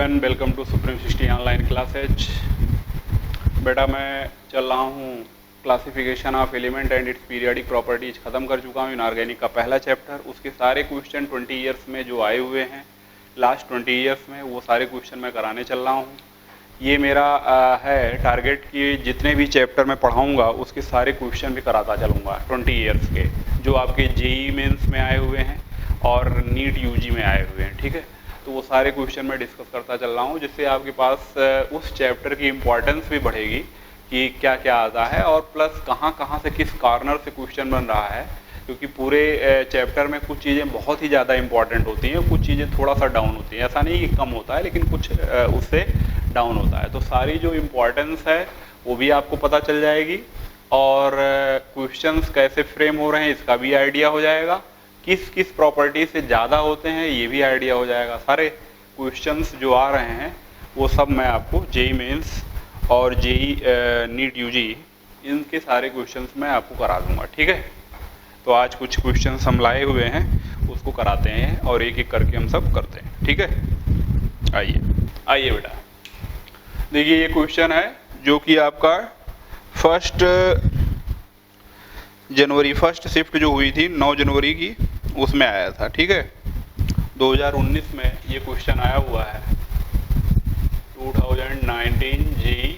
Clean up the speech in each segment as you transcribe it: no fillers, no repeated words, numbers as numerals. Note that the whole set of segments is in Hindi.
Everyone, welcome to supreme 60 online classes. बेटा मैं चल रहा हूँ classification of element and its periodic properties ख़त्म कर चुका हूँ। इनऑर्गेनिक का पहला चैप्टर, उसके सारे क्वेश्चन 20 ईयर्स में जो आए हुए हैं लास्ट 20 ईयर्स में, वो सारे क्वेश्चन मैं कराने चल रहा हूँ। ये मेरा है टारगेट कि जितने भी चैप्टर मैं पढ़ाऊँगा उसके सारे क्वेश्चन भी कराता चलूँगा 20 ईयर्स के, जो आपके जेई मेंस में आए हुए हैं और नीट यूजी में आए हुए हैं। ठीक है, तो वो सारे क्वेश्चन मैं डिस्कस करता चल रहा हूँ, जिससे आपके पास उस चैप्टर की इम्पोर्टेंस भी बढ़ेगी कि क्या क्या आता है और प्लस कहाँ कहाँ से किस कॉर्नर से क्वेश्चन बन रहा है। क्योंकि पूरे चैप्टर में कुछ चीज़ें बहुत ही ज़्यादा इंपॉर्टेंट होती हैं, कुछ चीज़ें थोड़ा सा डाउन होती हैं। ऐसा नहीं कि कम होता है, लेकिन कुछ उससे डाउन होता है। तो सारी जो इम्पोर्टेंस है वो भी आपको पता चल जाएगी और क्वेश्चंस कैसे फ्रेम हो रहे हैं इसका भी आइडिया हो जाएगा, किस किस प्रॉपर्टी से ज़्यादा होते हैं ये भी आइडिया हो जाएगा। सारे क्वेश्चंस जो आ रहे हैं वो सब मैं आपको जेई मेंस और जेई नीट यूजी इनके सारे क्वेश्चंस मैं आपको करा दूंगा। ठीक है, तो आज कुछ क्वेश्चंस हम लाए हुए हैं उसको कराते हैं और एक एक करके हम सब करते हैं। ठीक है, आइए आइए बेटा, देखिए ये क्वेश्चन है जो कि आपका फर्स्ट शिफ्ट जो हुई थी 9 जनवरी की, उसमें आया था। ठीक है, 2019 में ये क्वेश्चन आया हुआ है। 2019 जी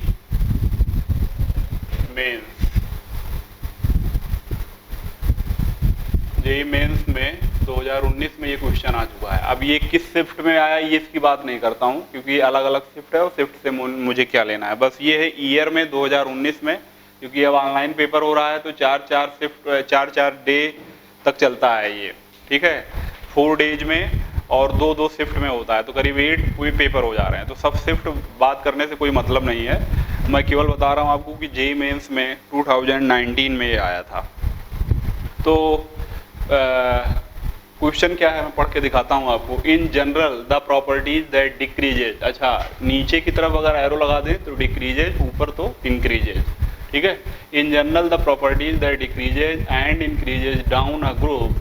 मेंस में 2019 में ये क्वेश्चन आ चुका है। अब ये किस शिफ्ट में आया ये इसकी बात नहीं करता हूँ, क्योंकि अलग अलग शिफ्ट है और शिफ्ट से मुझे क्या लेना है। बस ये है ईयर में 2019 में, क्योंकि अब ऑनलाइन पेपर हो रहा है तो 4 डे तक चलता है ये। ठीक है, 4 डेज में और 2 शिफ्ट में होता है, तो करीब 8 कोई पेपर हो जा रहे हैं। तो सब शिफ्ट बात करने से कोई मतलब नहीं है, मैं केवल बता रहा हूँ आपको कि जेई मेंस में 2019 में ये आया था। तो क्वेश्चन क्या है मैं पढ़ के दिखाता हूँ आपको। इन general the properties that decreases, अच्छा नीचे की तरफ अगर एरो लगा दें तो डिक्रीजेज, ऊपर तो इंक्रीजेज। ठीक है, in general the properties that decreases and increases down a group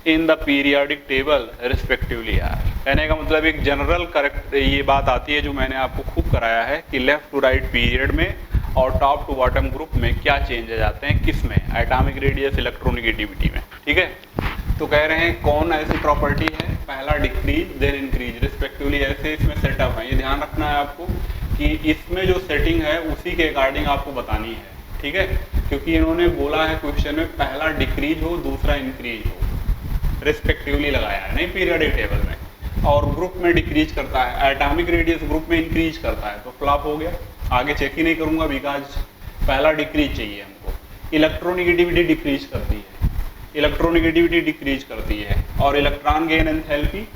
in the periodic table respectively are. कहने का मतलब एक जनरल करेक्ट ये बात आती है जो मैंने आपको खूब कराया है कि लेफ्ट टू राइट पीरियड में और टॉप टू बॉटम ग्रुप में क्या चेंजेस आते हैं, किस में, एटॉमिक रेडियस, इलेक्ट्रोनेगेटिविटी में। ठीक है, तो कह रहे हैं कौन ऐसी प्रॉपर्टी है, पहला डिक्रीज देन इंक्रीज रिस्पेक्टिवली, ऐसे इसमें सेटअप है। ये ध्यान रखना है आपको कि इसमें जो सेटिंग है उसी के अकॉर्डिंग आपको बतानी है। ठीक है, क्योंकि इन्होंने बोला है क्वेश्चन में पहला डिक्रीज हो दूसरा इंक्रीज हो, रिस्पेक्टिवली लगाया है, नहीं पीरियोडिक टेबल में। और ग्रुप में डिक्रीज करता है, एटॉमिक रेडियस ग्रुप में इंक्रीज करता है, तो फ्लॉप हो गया। आगे चेक ही नहीं करूंगा बिकॉज पहला डिक्रीज चाहिए हमको। इलेक्ट्रोनेगेटिविटी डिक्रीज करती है, इलेक्ट्रोनेगेटिविटी डिक्रीज करती है, और इलेक्ट्रॉन गेन एंथैल्पी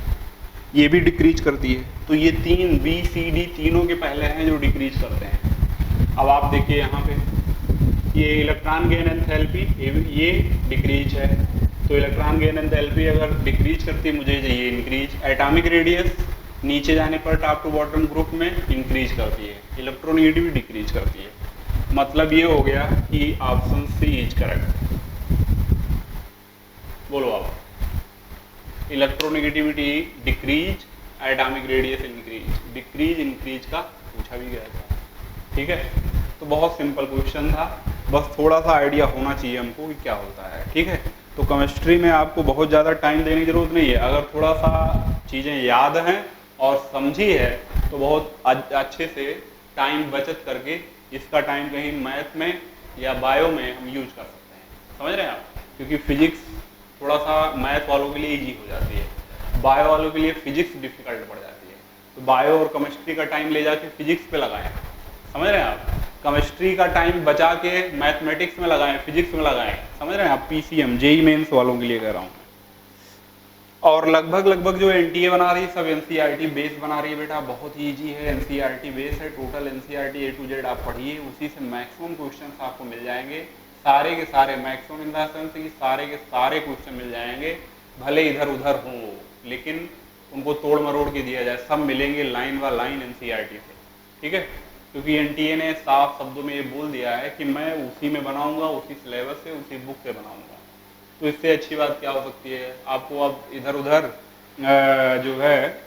ये भी डिक्रीज करती है। तो ये तीन बी सी डी तीनों के पहले हैं जो डिक्रीज करते हैं। अब आप देखिए यहाँ पे ये इलेक्ट्रॉन गेन एंथैल्पी ये डिक्रीज है, तो इलेक्ट्रॉन गेन एंथैल्पी अगर डिक्रीज करती है मुझे चाहिए इंक्रीज। एटॉमिक रेडियस नीचे जाने पर टॉप टू बॉटम ग्रुप में इंक्रीज करती है, इलेक्ट्रोनेगेटिविटी डिक्रीज करती है। मतलब ये हो गया कि ऑप्शन सी इज करेक्ट। बोलो आप, electronegativity decrease, atomic radius increase, decrease increase का पूछा भी गया था। ठीक है, तो बहुत सिंपल क्वेश्चन था, बस थोड़ा सा आइडिया होना चाहिए हमको कि क्या होता है। ठीक है, तो केमिस्ट्री में आपको बहुत ज़्यादा टाइम देने की जरूरत नहीं है, अगर थोड़ा सा चीज़ें याद हैं और समझी है तो बहुत अच्छे से टाइम बचत करके इसका टाइम कहीं मैथ में या बायो में हम यूज कर सकते हैं। समझ रहे हैं आप, क्योंकि फिजिक्स थोड़ा सा मैथ वालों के लिए ईजी हो जाती है, बायो वालों के लिए फिजिक्स डिफिकल्ट पड़ जाती है। तो बायो और केमिस्ट्री का टाइम ले जाके फिजिक्स पे लगाएं। समझ रहे हैं आप, केमिस्ट्री का टाइम बचा के मैथमेटिक्स में लगाएं, फिजिक्स में लगाएं। समझ रहे हैं आप, पीसीएम जेई मेंस वालों के लिए कह रहा हूँ। और लगभग जो एनटीए बना रही है सब एनसीईआरटी बेस बना रही है बेटा, बहुत ही ईजी है, एनसीईआरटी बेस है। Total NCERT A to Z आप पढ़िए, उसी से मैक्सिमम क्वेश्चंस आपको मिल जाएंगे, सारे के सारे, मैक्सिमम इन द सेंस कि सारे के सारे क्वेश्चन मिल जाएंगे, भले इधर उधर हो लेकिन उनको तोड़ मरोड़ के दिया जाए, सब मिलेंगे लाइन बाय लाइन एनसीईआरटी से। ठीक है, क्योंकि एनटीए ने साफ शब्दों में ये बोल दिया है कि मैं उसी में बनाऊंगा, उसी सिलेबस से, उसी बुक से बनाऊंगा। तो इससे अच्छी बात क्या हो सकती है। आपको अब इधर उधर जो है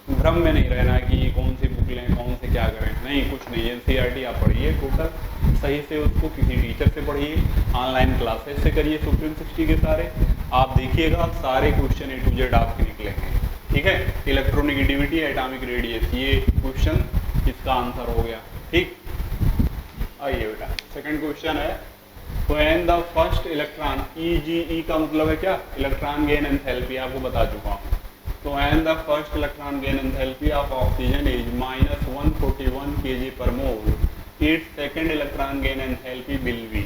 भ्रम में नहीं रहना कि कौन सी बुक लें, कौन से क्या करें, नहीं, कुछ नहीं। एनसीईआरटी आप पढ़िए टोटल सही से, उसको किसी टीचर से पढ़िए, ऑनलाइन क्लासेस से करिए सुप्रीम 60 के सारे, आप देखिएगा सारे क्वेश्चन A to Z आपके निकलेंगे। ठीक है, इलेक्ट्रोनेगेटिविटी, एटॉमिक रेडियस, ये क्वेश्चन इसका आंसर हो गया। ठीक, आइए बेटा सेकंड क्वेश्चन है, when the first electron, EGE का मतलब है क्या, इलेक्ट्रॉन गेन एंथैल्पी, आपको बता चुका हूँ। तो when the first electron gain enthalpy of oxygen is -141 kg per mole, it's second electron gain enthalpy will be.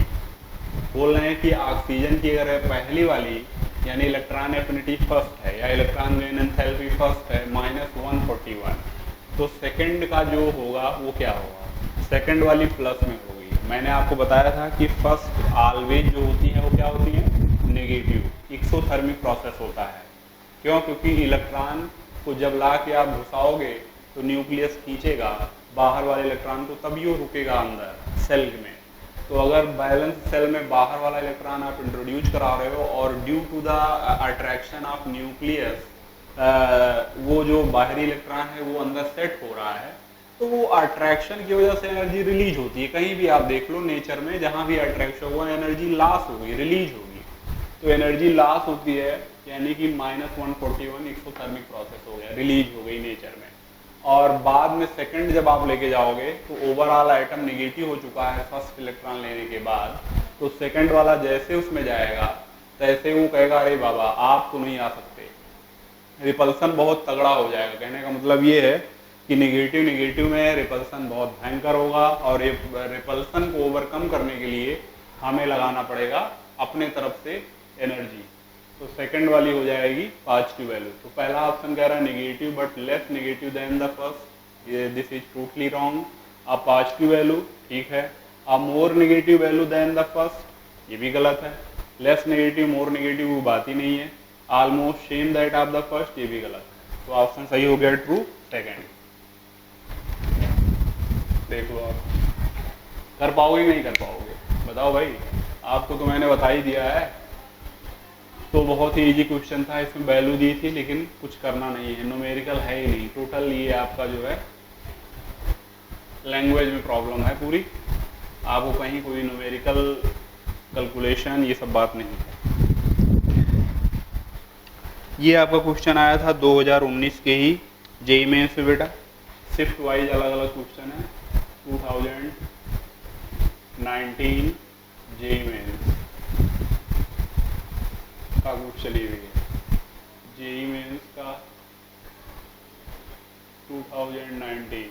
बोल रहे हैं कि ऑक्सीजन की अगर पहली वाली यानी इलेक्ट्रॉन एफिनिटी फर्स्ट है या इलेक्ट्रॉन गेन एंथैल्पी फर्स्ट है -141, तो सेकंड का जो होगा वो क्या होगा, सेकंड वाली प्लस में होगी। मैंने आपको बताया था कि फर्स्ट ऑलवेज जो होती है वो क्या होती है, नेगेटिव, एक्सोथर्मिक प्रोसेस होता है। क्यों, क्योंकि इलेक्ट्रॉन को जब ला के आप घुसाओगे तो न्यूक्लियस खींचेगा बाहर वाले इलेक्ट्रॉन को, तभी वो रुकेगा अंदर सेल में। तो अगर बैलेंस सेल में बाहर वाला इलेक्ट्रॉन आप इंट्रोड्यूस करा रहे हो और due to the attraction of nucleus वो जो बाहरी इलेक्ट्रॉन है वो अंदर सेट हो रहा है, तो वो अट्रैक्शन की वजह से एनर्जी रिलीज होती है। कहीं भी आप देख लो नेचर में, जहाँ भी अट्रैक्शन हुआ एनर्जी लॉस होगी, रिलीज होगी। तो एनर्जी लॉस होती है यानी कि -141 एक्सोथर्मिक प्रोसेस हो गया, रिलीज हो गई नेचर में। और बाद में सेकंड जब आप लेके जाओगे तो ओवरऑल आइटम नेगेटिव हो चुका है फर्स्ट इलेक्ट्रॉन लेने के बाद, तो सेकंड वाला जैसे उसमें जाएगा तैसे वो कहेगा अरे बाबा आप तो नहीं आ सकते, रिपल्सन बहुत तगड़ा हो जाएगा। कहने का मतलब ये है कि नेगेटिव में रिपल्सन बहुत भयंकर होगा, और रिपल्सन को ओवरकम करने के लिए हमें लगाना पड़ेगा अपने तरफ से एनर्जी। तो सेकंड वाली हो जाएगी पॉजिटिव वैल्यू। तो पहला ऑप्शन कह रहा है negative but less negative than the first, ये this is totally wrong. A positive value ठीक है, a more negative value than the first, ये भी गलत है। लेस नेगेटिव मोर नेगेटिव वो बात ही नहीं है। Almost same that of the first, ये भी गलत है। तो ऑप्शन सही हो गया ट्रू सेकंड। देख लो आप कर पाओगे नहीं कर पाओगे, बताओ भाई, आपको तो मैंने बता ही दिया है। तो बहुत ही इजी क्वेश्चन था, इसमें वैल्यू दी थी लेकिन कुछ करना नहीं है, न्यूमेरिकल है ही नहीं। टोटल ये आपका जो है लैंग्वेज में प्रॉब्लम है पूरी, आपको कहीं कोई न्यूमेरिकल कैलकुलेशन ये सब बात नहीं है। ये आपका क्वेश्चन आया था 2019 के ही जेईई मेंस से बेटा, शिफ्ट वाइज अलग अलग क्वेश्चन है। 2019 जेईई मेंस का बुक चली हुई है, जेईई मेंस का 2019।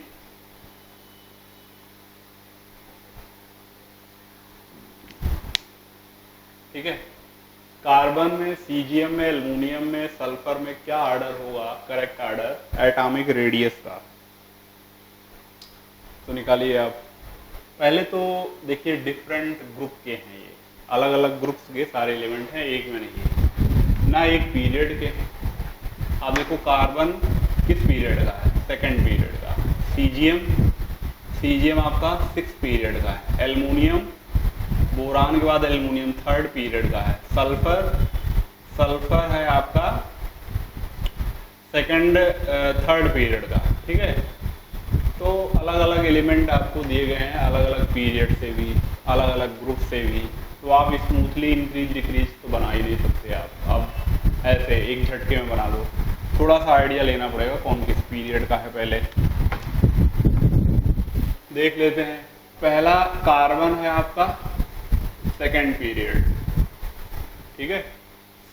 ठीक है, कार्बन में, सीजीएम में, एल्युमिनियम में, सल्फर में क्या ऑर्डर होगा करेक्ट ऑर्डर एटॉमिक रेडियस का, तो निकालिए आप। पहले तो देखिए डिफरेंट ग्रुप के हैं, ये अलग अलग ग्रुप्स के सारे एलिमेंट हैं, एक में नहीं है ना, एक पीरियड के हैं। आप देखो कार्बन किस पीरियड का है, सेकंड पीरियड का। सीजीएम आपका 6 पीरियड का है। एल्युमिनियम, बोरान के बाद एल्युमिनियम 3rd पीरियड का है। सल्फर है आपका 3rd पीरियड का। ठीक है, तो अलग अलग एलिमेंट आपको दिए गए हैं, अलग अलग पीरियड से भी, अलग अलग ग्रुप से भी। तो आप स्मूथली इंक्रीज डिक्रीज तो बना ही नहीं सकते आप ऐसे एक झटके में बना दो, थोड़ा सा आइडिया लेना पड़ेगा कौन किस पीरियड का है। पहले देख लेते हैं, पहला कार्बन है आपका 2nd पीरियड। ठीक है,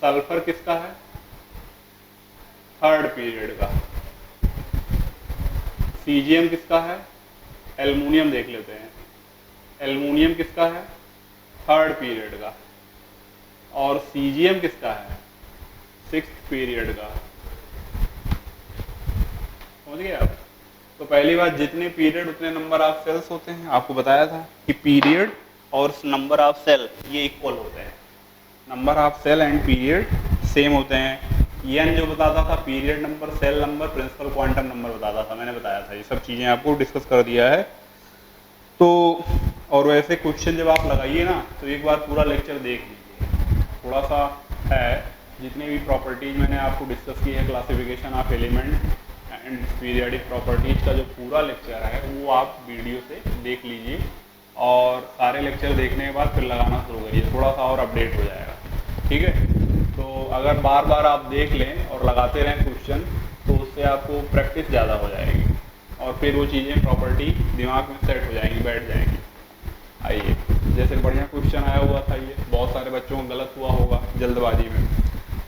सल्फर किसका है 3rd पीरियड का। सीजीएम किसका है, एल्युमिनियम देख लेते हैं, एल्युमिनियम किसका है 3rd पीरियड का, और सीजीएम किसका है 6th पीरियड का। समझ गए आप। तो पहली बात, जितने पीरियड उतने नंबर ऑफ सेल्स होते हैं। आपको बताया था कि पीरियड और नंबर ऑफ सेल ये इक्वल होते हैं, number of cell and period same होते हैं। एन जो बताता था period number, cell number, principal quantum number बताता था, मैंने बताया था, ये सब चीज़ें आपको डिस्कस कर दिया है। तो और वैसे क्वेश्चन जब आप लगाइए ना तो एक बार पूरा लेक्चर देख लीजिए, थोड़ा सा है, जितने भी प्रॉपर्टीज मैंने आपको डिस्कस की है, classification of element and periodic properties का जो पूरा लेक्चर है वो आप वीडियो से देख लीजिए, और सारे लेक्चर देखने के बाद फिर लगाना शुरू करिए, थोड़ा सा और अपडेट हो जाएगा। ठीक है, तो अगर बार बार आप देख लें और लगाते रहें क्वेश्चन, तो उससे आपको प्रैक्टिस ज़्यादा हो जाएगी और फिर वो चीज़ें प्रॉपर्टी दिमाग में सेट हो जाएंगी, बैठ जाएंगी। आइए, जैसे बढ़िया क्वेश्चन आया हुआ था, ये बहुत सारे बच्चों को गलत हुआ होगा, जल्दबाजी में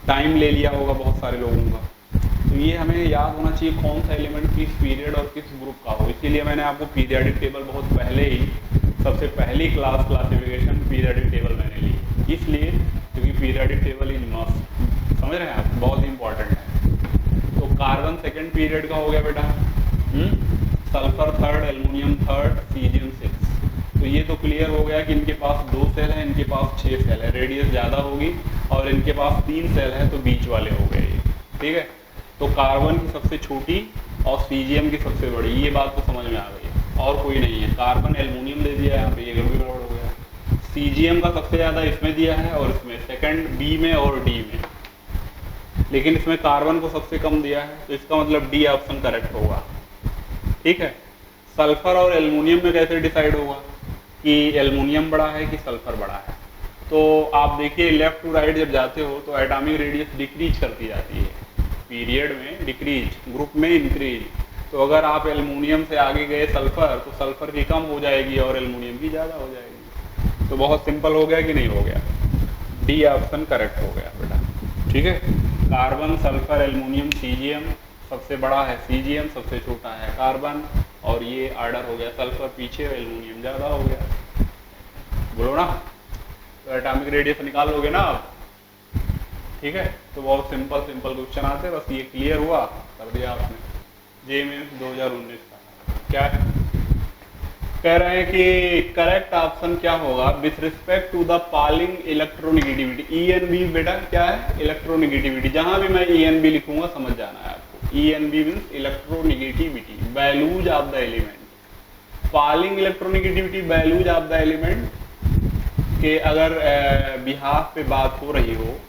टाइम ले लिया होगा बहुत सारे लोगों का। तो ये हमें याद होना चाहिए कौन सा एलिमेंट किस पीरियड और किस ग्रुप का हो। इसीलिए मैंने आपको पीरियडिक टेबल बहुत पहले ही, सबसे पहली क्लासिफिकेशन पीरियडिक टेबल मैंने ली, इसलिए क्योंकि पीरियडिक टेबल इज मस्ट, समझ रहे हैं आप, बहुत इंपॉर्टेंट है। तो कार्बन सेकेंड पीरियड का हो गया बेटा, sulphur third, aluminium third, caesium six. तो ये तो क्लियर हो गया कि इनके पास 2 सेल है, इनके पास 6 सेल है, रेडियस ज़्यादा होगी, और इनके पास 3 सेल है तो बीच वाले हो गए ये। ठीक है, तो कार्बन की सबसे छोटी और सीजियम की सबसे बड़ी, ये बात तो समझ में आ गई है, और कोई नहीं है। कार्बन एल्युमिनियम दे दिया है यहाँ पे, ये गड़बड़ हो गया। सीजियम का सबसे ज़्यादा इसमें दिया है और इसमें सेकंड बी में और डी में, लेकिन इसमें कार्बन को सबसे कम दिया है, तो इसका मतलब डी ऑप्शन करेक्ट होगा। ठीक है, सल्फर और एल्युमिनियम में कैसे डिसाइड होगा कि एल्युमिनियम बड़ा है कि सल्फर बड़ा है? तो आप देखिए लेफ्ट टू राइट जब जाते हो तो एटॉमिक रेडियस डिक्रीज करती जाती है, पीरियड में डिक्रीज, ग्रुप में इंक्रीज। तो अगर आप एल्युमिनियम से आगे गए सल्फर, तो सल्फर की कम हो जाएगी और एल्युमिनियम की ज़्यादा हो जाएगी। तो बहुत सिंपल हो गया कि नहीं हो गया? डी ऑप्शन करेक्ट हो गया बेटा। ठीक है, कार्बन, सल्फर, एल्युमिनियम, सीजियम, सबसे बड़ा है सीजियम, सबसे छोटा है कार्बन, और ये ऑर्डर हो गया, सल्फर पीछे और एल्युमिनियम ज़्यादा हो गया। बोलो ना, तो एटॉमिक रेडियस निकाल लोगे ना आप। ठीक है, तो बहुत सिंपल क्वेश्चन आते हैं, बस ये क्लियर हुआ, कर दिया आपने। JMS 2019 का क्या है? कह रहे हैं कि करेक्ट ऑप्शन क्या होगा with respect to the Pauling electronegativity. ENB बेटा क्या है? इलेक्ट्रोनिगेटिविटी। जहां भी मैं ENB लिखूंगा समझ जाना है आपको। ENB means electronegativity, values of the element. Pauling electronegativity, values of the element के अगर बिहाफ पे बात हो रही हो,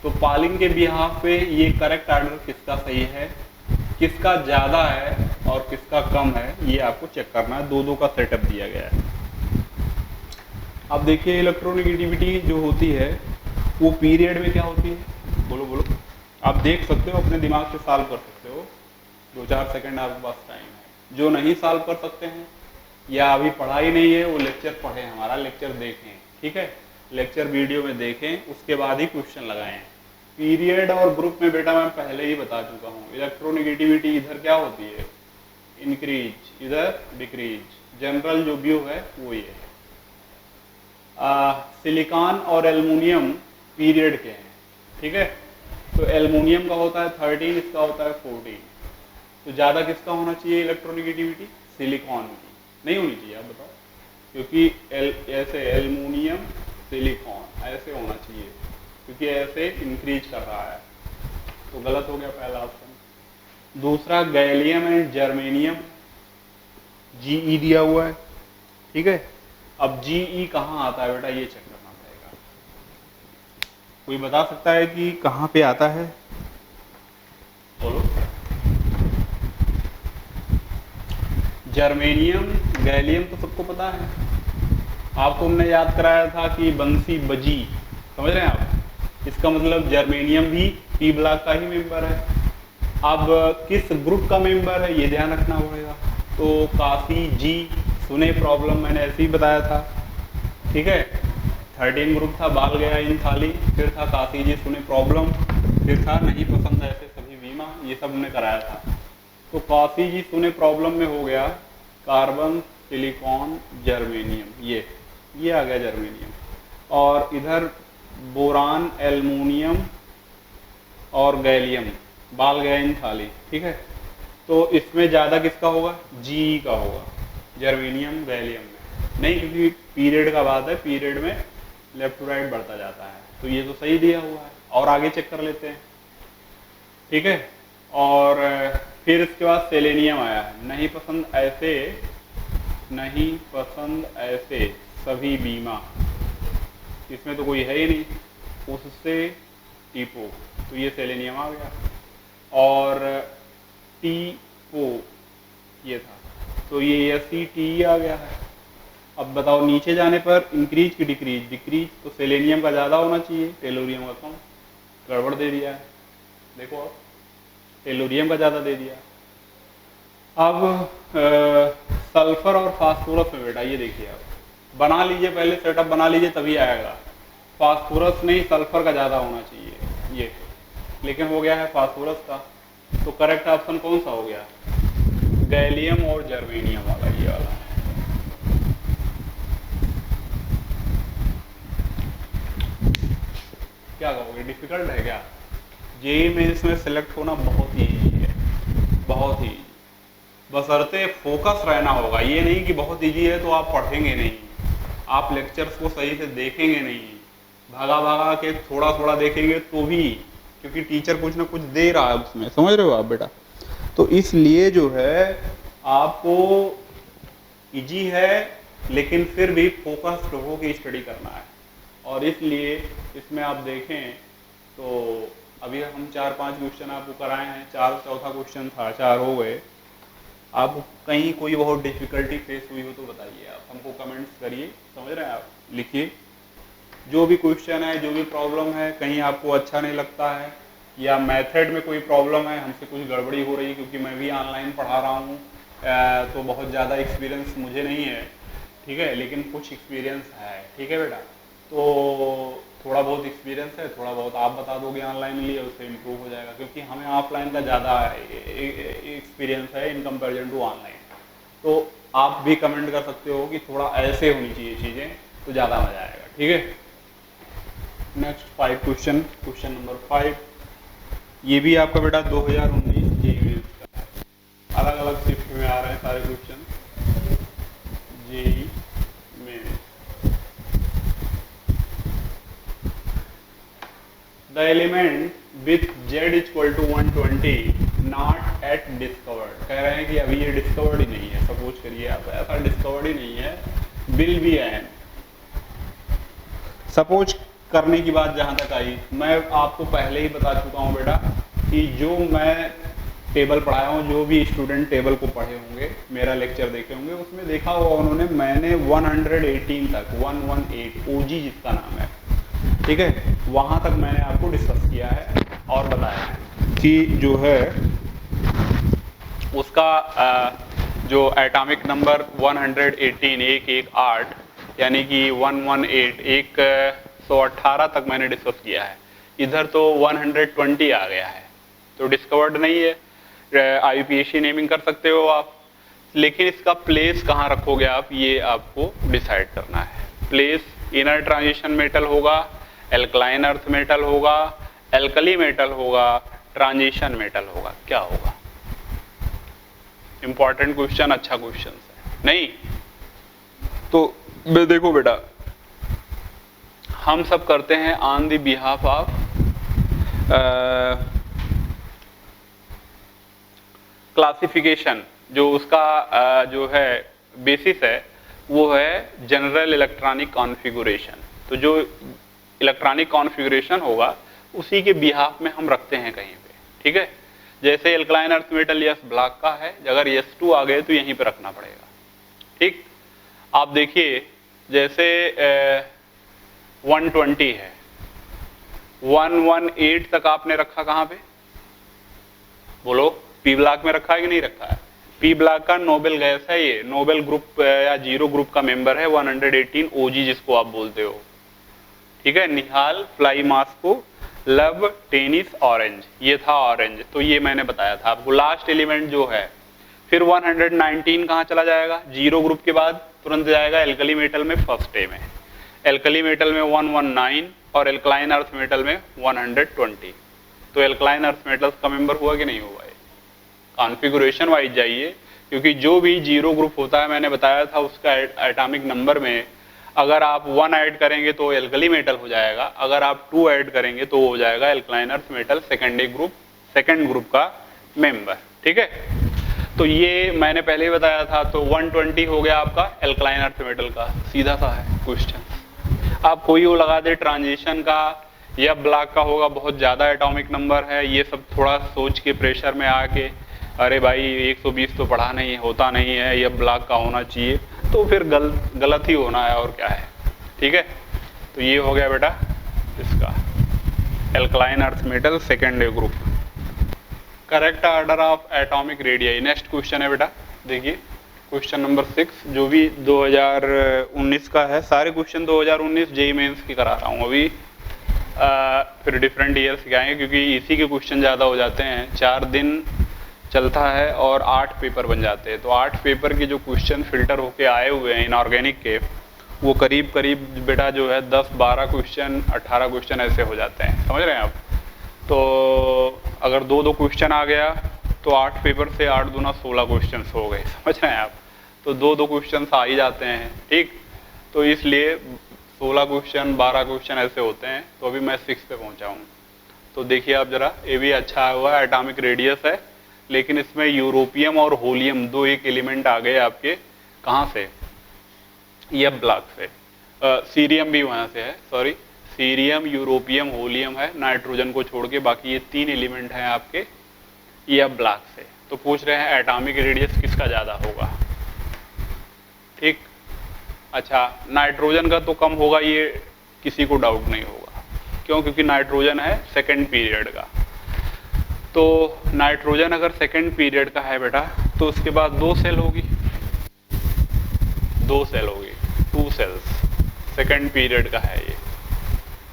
तो पालिंग के बिहाफ पे ये करेक्ट ऑर्डर किसका सही है, किसका ज़्यादा है और किसका कम है, ये आपको चेक करना है। दो का सेटअप दिया गया है। अब देखिए इलेक्ट्रोनिगेटिविटी जो होती है वो पीरियड में क्या होती है? बोलो बोलो, आप देख सकते हो, अपने दिमाग से सॉल्व कर सकते हो, 2-4 सेकंड आपके पास टाइम है। जो नहीं सॉल्व कर सकते हैं या अभी पढ़ाई नहीं है, वो लेक्चर पढ़ें, हमारा लेक्चर देखें। ठीक है, लेक्चर वीडियो में देखें, उसके बाद ही क्वेश्चन लगाएं। पीरियड और ग्रुप में बेटा मैं पहले ही बता चुका हूँ, इलेक्ट्रोनिगेटिविटी इधर क्या होती है? इंक्रीज, इधर डिक्रीज। जनरल जो व्यू है वो ये है। सिलिकॉन और एल्युमिनियम पीरियड के हैं। ठीक है, तो एल्युमिनियम का होता है 13, इसका होता है 14। तो ज़्यादा किसका होना चाहिए इलेक्ट्रोनिगेटिविटी? सिलिकॉन की। नहीं होनी चाहिए, आप बताओ, क्योंकि ऐसे एल्युमिनियम सिलिकॉन ऐसे होना चाहिए, क्योंकि ऐसे इंक्रीज कर रहा है, तो गलत हो गया पहला ऑप्शन। दूसरा गैलियम एंड जर्मेनियम, GE दिया हुआ है। ठीक है, अब GE कहाँ आता है बेटा, ये चेक करना पड़ेगा। कोई बता सकता है कि कहाँ पे आता है? बोलो। जर्मेनियम, गैलियम तो सबको पता है, आपको हमने याद कराया था कि बंसी बजी, समझ रहे हैं आप? इसका मतलब जर्मेनियम भी P ब्लॉक का ही मेंबर है। अब किस ग्रुप का मेंबर है ये ध्यान रखना पड़ेगा। तो काफी जी सुने प्रॉब्लम मैंने ऐसे ही बताया था। ठीक है, 13 ग्रुप था, बाल गया इन थाली, फिर था काफी जी सुने प्रॉब्लम, फिर था नहीं पसंद ऐसे सभी बीमा, ये सब हमने कराया था। तो काफी जी सुने प्रॉब्लम में हो गया कार्बन, सिलिकॉन, जर्मेनियम, ये आ गया जर्मेनियम, और इधर बोरान, एल्युमिनियम और गैलियम, बाल गया इन थाली। ठीक है, तो इसमें ज़्यादा किसका होगा? GE का होगा, जर्मेनियम गैलियम में नहीं, क्योंकि पीरियड का बात है, पीरियड में लेफ्ट टू राइट बढ़ता जाता है। तो ये तो सही दिया हुआ है, और आगे चेक कर लेते हैं। ठीक है, और फिर इसके बाद सेलेनियम आया है, नहीं पसंद ऐसे, नहीं पसंद ऐसे सभी बीमा, इसमें तो कोई है ही नहीं, उससे टीपो, तो ये सेलेनियम आ गया। और CO ये था, तो ये SETE आ गया है। अब बताओ नीचे जाने पर इंक्रीज की डिक्रीज, डिक्रीज तो सेलेनियम का ज़्यादा होना चाहिए, टेलोरियम का कम, गड़बड़ दे दिया है। देखो अब टेलोरियम का ज़्यादा दे दिया। अब सल्फर और फास्फोरस में बेटा ये देखिए, अब बना लीजिए, पहले सेटअप बना लीजिए तभी आएगा। फास्फोरस नहीं, सल्फर का ज़्यादा होना चाहिए ये, लेकिन हो गया है फास्फोरस का। तो करेक्ट ऑप्शन कौन सा हो गया? गैलियम और जर्मेनियम वाला, ये वाला। क्या कहोगे, डिफिकल्ट है क्या? जेईई मेंस में सिलेक्ट होना बहुत ही ईजी है, बहुत ही, बशर्ते फोकस रहना होगा। ये नहीं कि बहुत ईजी है तो आप पढ़ेंगे नहीं, आप लेक्चर्स को सही से देखेंगे नहीं, भागा भागा के थोड़ा थोड़ा देखेंगे तो भी, क्योंकि टीचर कुछ ना कुछ दे रहा है उसमें, समझ रहे हो आप बेटा। तो इसलिए जो है आपको इजी है, लेकिन फिर भी फोकस्ड होकर स्टडी करना है। और इसलिए इसमें आप देखें तो अभी हम 4-5 क्वेश्चन आपको कराए हैं, चौथा क्वेश्चन था, 4 हो गए। आपको कहीं कोई बहुत डिफिकल्टी फेस हुई हो तो बताइए, आप हमको कमेंट्स करिए, समझ रहे हैं आप, लिखिए जो भी क्वेश्चन है, जो भी प्रॉब्लम है, कहीं आपको अच्छा नहीं लगता है या मेथड में कोई प्रॉब्लम है, हमसे कुछ गड़बड़ी हो रही है, क्योंकि मैं भी ऑनलाइन पढ़ा रहा हूँ तो बहुत ज़्यादा एक्सपीरियंस मुझे नहीं है, ठीक है, लेकिन कुछ एक्सपीरियंस है, ठीक है बेटा। तो थोड़ा बहुत एक्सपीरियंस है, थोड़ा बहुत आप बता दोगे ऑनलाइन लिए, उससे इम्प्रूव हो जाएगा, क्योंकि हमें ऑफलाइन का ज़्यादा एक्सपीरियंस है इन कंपेरिजन टू ऑनलाइन। तो आप भी कमेंट कर सकते हो कि थोड़ा ऐसे होनी चाहिए चीज़ें, तो ज़्यादा मज़ा आएगा, ठीक है। नेक्स्ट 5 क्वेश्चन, क्वेश्चन नंबर 5, ये भी आपका बेटा 2019 जेईई का है, अलग अलग शिफ्ट में आ रहे हैं सारे क्वेश्चन जेईई में। The element with Z equal to 120 not at discovered, कह रहे हैं कि अभी ये डिस्कवर्ड ही नहीं है, सपोज करिए आप, ऐसा डिस्कवर्ड ही नहीं है, will be an, सपोज करने की बात जहाँ तक आई, मैं आपको पहले ही बता चुका हूँ बेटा कि जो मैं टेबल पढ़ाया हूँ, जो भी स्टूडेंट टेबल को पढ़े होंगे, मेरा लेक्चर देखे होंगे, उसमें देखा होगा उन्होंने, मैंने 118 तक, 118 ओजी जिसका नाम है, ठीक है, वहाँ तक मैंने आपको डिस्कस किया है और बताया है कि जो है उसका जो एटॉमिक नंबर 118 यानी कि 118 118 तक मैंने डिस्कस किया है। इधर तो 120 आ गया है, तो डिस्कवर्ड नहीं है, IUPAC नेमिंग कर सकते हो आप, लेकिन इसका प्लेस कहाँ रखोगे आप, ये आपको डिसाइड करना है। प्लेस इनर ट्रांजिशन मेटल होगा, एल्कलाइन अर्थ मेटल होगा, एल्कली मेटल होगा, ट्रांजिशन मेटल होगा, क्या होगा? इंपॉर्टेंट क्वेश्चन, अच्छा क्वेश्चन है नहीं? तो देखो बेटा, हम सब करते हैं on the behalf of classification, जो उसका जो है बेसिस है वो है जनरल इलेक्ट्रॉनिक कॉन्फ़िगरेशन। तो जो इलेक्ट्रॉनिक कॉन्फ़िगरेशन होगा उसी के बिहाफ में हम रखते हैं कहीं पे, ठीक है। जैसे alkaline earth metal yes block का है, अगर S2 आ गए तो यहीं पे रखना पड़ेगा, ठीक। आप देखिए जैसे 120 है, 118 तक आपने रखा कहाँ पे, बोलो? पी ब्लॉक में रखा है कि नहीं रखा है? पी ब्लॉक का नोबेल गैस है, ये नोबेल ग्रुप या जीरो ग्रुप का मेंबर है, 118 OG जिसको आप बोलते हो, ठीक है। निहाल, फ्लाई मास्को, लब, टेनिस, ऑरेंज, ये था ऑरेंज, तो ये मैंने बताया था आपको। लास्ट एलिमेंट जो है फिर 119 कहाँ चला जाएगा? जीरो ग्रुप के बाद तुरंत जाएगा एल्कली मेटल में, फर्स्ट ए में, एल्कली मेटल में 119 और एल्कलाइन अर्थ मेटल में 120। तो एल्कलाइन अर्थ मेटल्स का मेंबर हुआ कि नहीं हुआ? कॉन्फ़िगरेशन वाइज जाइए, क्योंकि जो भी जीरो ग्रुप होता है मैंने बताया था उसका एटॉमिक नंबर में अगर आप 1 ऐड करेंगे तो एल्कली मेटल हो जाएगा, अगर आप 2 ऐड करेंगे तो हो जाएगा alkaline earth metal, second group का मेंबर, ठीक है। तो ये मैंने पहले ही बताया था। तो 120 हो गया आपका एल्कलाइन अर्थ मेटल का, सीधा सा है क्वेश्चन। आप कोई वो लगा दे ट्रांजिशन का या ब्लॉक का होगा, बहुत ज़्यादा एटॉमिक नंबर है, ये सब थोड़ा सोच के प्रेशर में आके अरे भाई 120 तो पढ़ा नहीं होता नहीं है, ये ब्लॉक का होना चाहिए, तो फिर गलत ही होना है और क्या है। ठीक है, तो ये हो गया बेटा इसका alkaline earth metal second group. Correct order of atomic radii. Next question है बेटा, देखिए क्वेश्चन नंबर 6 जो भी 2019 का है। सारे क्वेश्चन 2019 जेईई मेंस की करा रहा हूँ अभी, फिर डिफरेंट ईयर्स के आएंगे क्योंकि इसी के क्वेश्चन ज़्यादा हो जाते हैं। 4 दिन चलता है और 8 पेपर बन जाते हैं, तो 8 पेपर के जो क्वेश्चन फिल्टर होके आए हुए हैं इनऑर्गेनिक के, वो करीब करीब बेटा जो है 10-12 क्वेश्चन 18 क्वेश्चन ऐसे हो जाते हैं, समझ रहे हैं आप। तो अगर 2-2 क्वेश्चन आ गया तो 8 पेपर से 8 दूना 16 क्वेश्चन हो गए, समझ रहे हैं आप। तो 2-2 क्वेश्चन आ ही जाते हैं, ठीक। तो इसलिए 16 क्वेश्चन 12 क्वेश्चन ऐसे होते हैं। तो अभी मैं 6 पे पहुंचा हूँ। तो देखिए आप जरा, ये भी अच्छा हुआ एटॉमिक रेडियस है, लेकिन इसमें यूरोपियम और होलियम दो एक एलिमेंट आ गए आपके, कहाँ से, यह ब्लॉक से। सीरियम भी वहाँ से है, सॉरी, सीरियम, यूरोपियम, होलियम है, नाइट्रोजन को छोड़ के बाकी ये 3 एलिमेंट हैं आपके यह ब्लॉक से। तो पूछ रहे हैं एटॉमिक रेडियस किसका ज़्यादा होगा, ठीक। अच्छा, नाइट्रोजन का तो कम होगा, ये किसी को डाउट नहीं होगा, क्यों, क्योंकि नाइट्रोजन है सेकेंड पीरियड का। तो नाइट्रोजन अगर सेकेंड पीरियड का है बेटा, तो उसके बाद 2 सेल होगी, 2 सेल होगी, 2 सेल्स, सेकेंड पीरियड का है ये,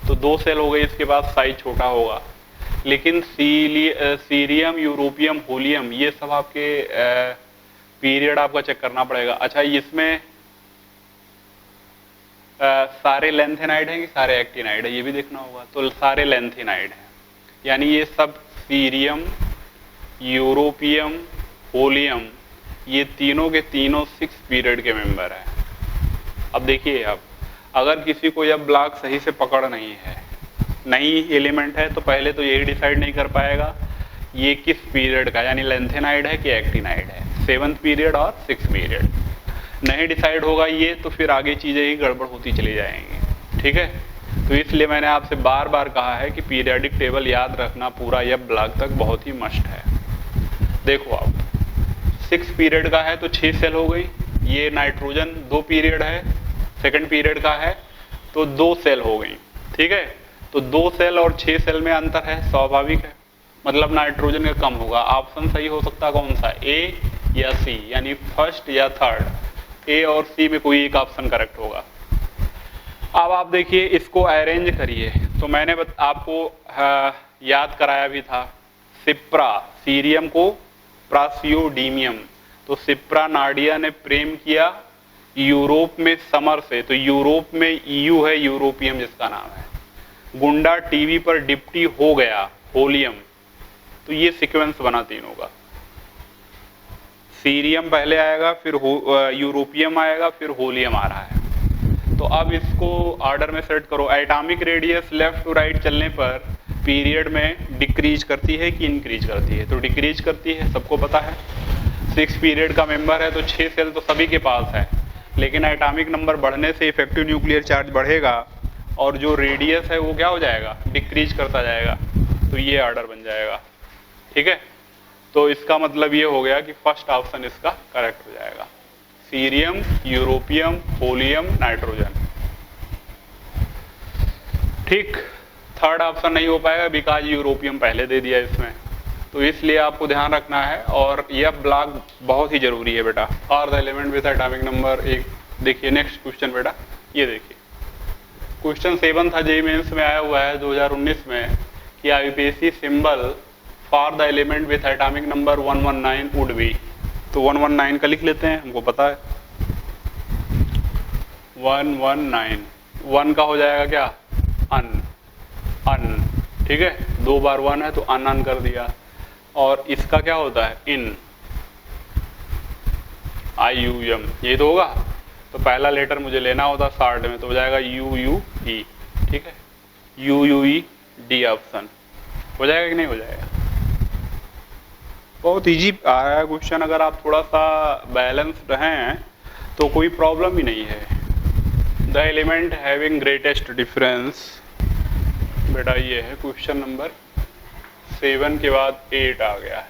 तो 2 सेल हो गई। इसके बाद साइज छोटा होगा। लेकिन सीरियम, यूरोपियम, होलियम ये सब आपके पीरियड आपका चेक करना पड़ेगा। अच्छा, इसमें सारे लेंथेनाइड हैं कि सारे एक्टिनाइड है, ये भी देखना होगा। तो सारे लेंथेनाइड हैं, यानी ये सब सीरियम, यूरोपियम, होलियम, ये तीनों के तीनों 6 पीरियड के मेंबर हैं। अब देखिए आप, अगर किसी को यह ब्लॉक सही से पकड़ नहीं है, नई एलिमेंट है, तो पहले तो यही डिसाइड नहीं कर पाएगा ये किस पीरियड का, यानी लेंथेनाइड है कि एक्टिनाइड है, 7th पीरियड और 6th पीरियड। नहीं डिसाइड होगा ये, तो फिर आगे चीज़ें ही गड़बड़ होती चली जाएंगी, ठीक है। तो इसलिए मैंने आपसे बार बार कहा है कि पीरियडिक टेबल याद रखना पूरा यह ब्लॉक तक बहुत ही मस्ट है। देखो आप, 6 पीरियड का है तो 6 सेल हो गई। ये नाइट्रोजन 2 पीरियड है, सेकंड पीरियड का है, तो 2 सेल हो गई, ठीक है। तो 2 सेल और 6 सेल में अंतर है, स्वाभाविक है, मतलब नाइट्रोजन का कम होगा। ऑप्शन सही हो सकता है कौन सा, ए या सी, यानी फर्स्ट या थर्ड। ए और सी में कोई एक ऑप्शन करेक्ट होगा। अब आप देखिए, इसको अरेंज करिए। तो मैंने आपको याद कराया भी था, सिप्रा, सीरियम को प्रासियोडीमियम। तो सिप्रा नाडिया ने प्रेम किया यूरोप में समर से, तो यूरोप में ईयू है, यूरोपियम जिसका नाम है। गुंडा टीवी पर डिप्टी हो गया, होलियम। तो ये सीक्वेंस बना तीनों का, सीरियम पहले आएगा, फिर यूरोपियम आएगा, फिर होलियम आ रहा है। तो अब इसको ऑर्डर में सेट करो। Atomic radius left to right चलने पर पीरियड में डिक्रीज करती है कि इंक्रीज करती है, तो डिक्रीज करती है, सबको पता है। 6 पीरियड का मेंबर है तो 6 सेल तो सभी के पास है, लेकिन एटॉमिक नंबर बढ़ने से इफेक्टिव न्यूक्लियर चार्ज बढ़ेगा और जो रेडियस है वो क्या हो जाएगा, डिक्रीज करता जाएगा। तो ये ऑर्डर बन जाएगा, ठीक है। तो इसका मतलब ये हो गया कि फर्स्ट ऑप्शन इसका करेक्ट हो जाएगा, सीरियम, यूरोपियम, होलियम, नाइट्रोजन, ठीक। थर्ड ऑप्शन नहीं हो पाएगा बिकॉज यूरोपियम पहले दे दिया इसमें, तो इसलिए आपको ध्यान रखना है। और यह ब्लॉक बहुत ही जरूरी है बेटा। और the element with atomic number 1। देखिए नेक्स्ट क्वेश्चन बेटा, ये देखिए क्वेश्चन 7 था, जेईई मेंस में आया हुआ है 2019 में, कि IUPAC symbol for the element with atomic number 119 would be. तो 119 का लिख लेते हैं, हमको पता है 119, 1 का हो जाएगा क्या, अन, ठीक है। 2 बार 1 है तो अन कर दिया। और इसका क्या होता है, इन, IUM, ये तो होगा। तो पहला लेटर मुझे लेना होता शॉर्ट में, तो हो जाएगा UUE, ठीक है, UUE, डी ऑप्शन हो जाएगा कि नहीं हो जाएगा। बहुत इजी आ रहा है क्वेश्चन, अगर आप थोड़ा सा बैलेंस्ड हैं तो कोई प्रॉब्लम ही नहीं है। The element having greatest difference, बेटा ये है क्वेश्चन नंबर 7 के बाद 8 आ गया है।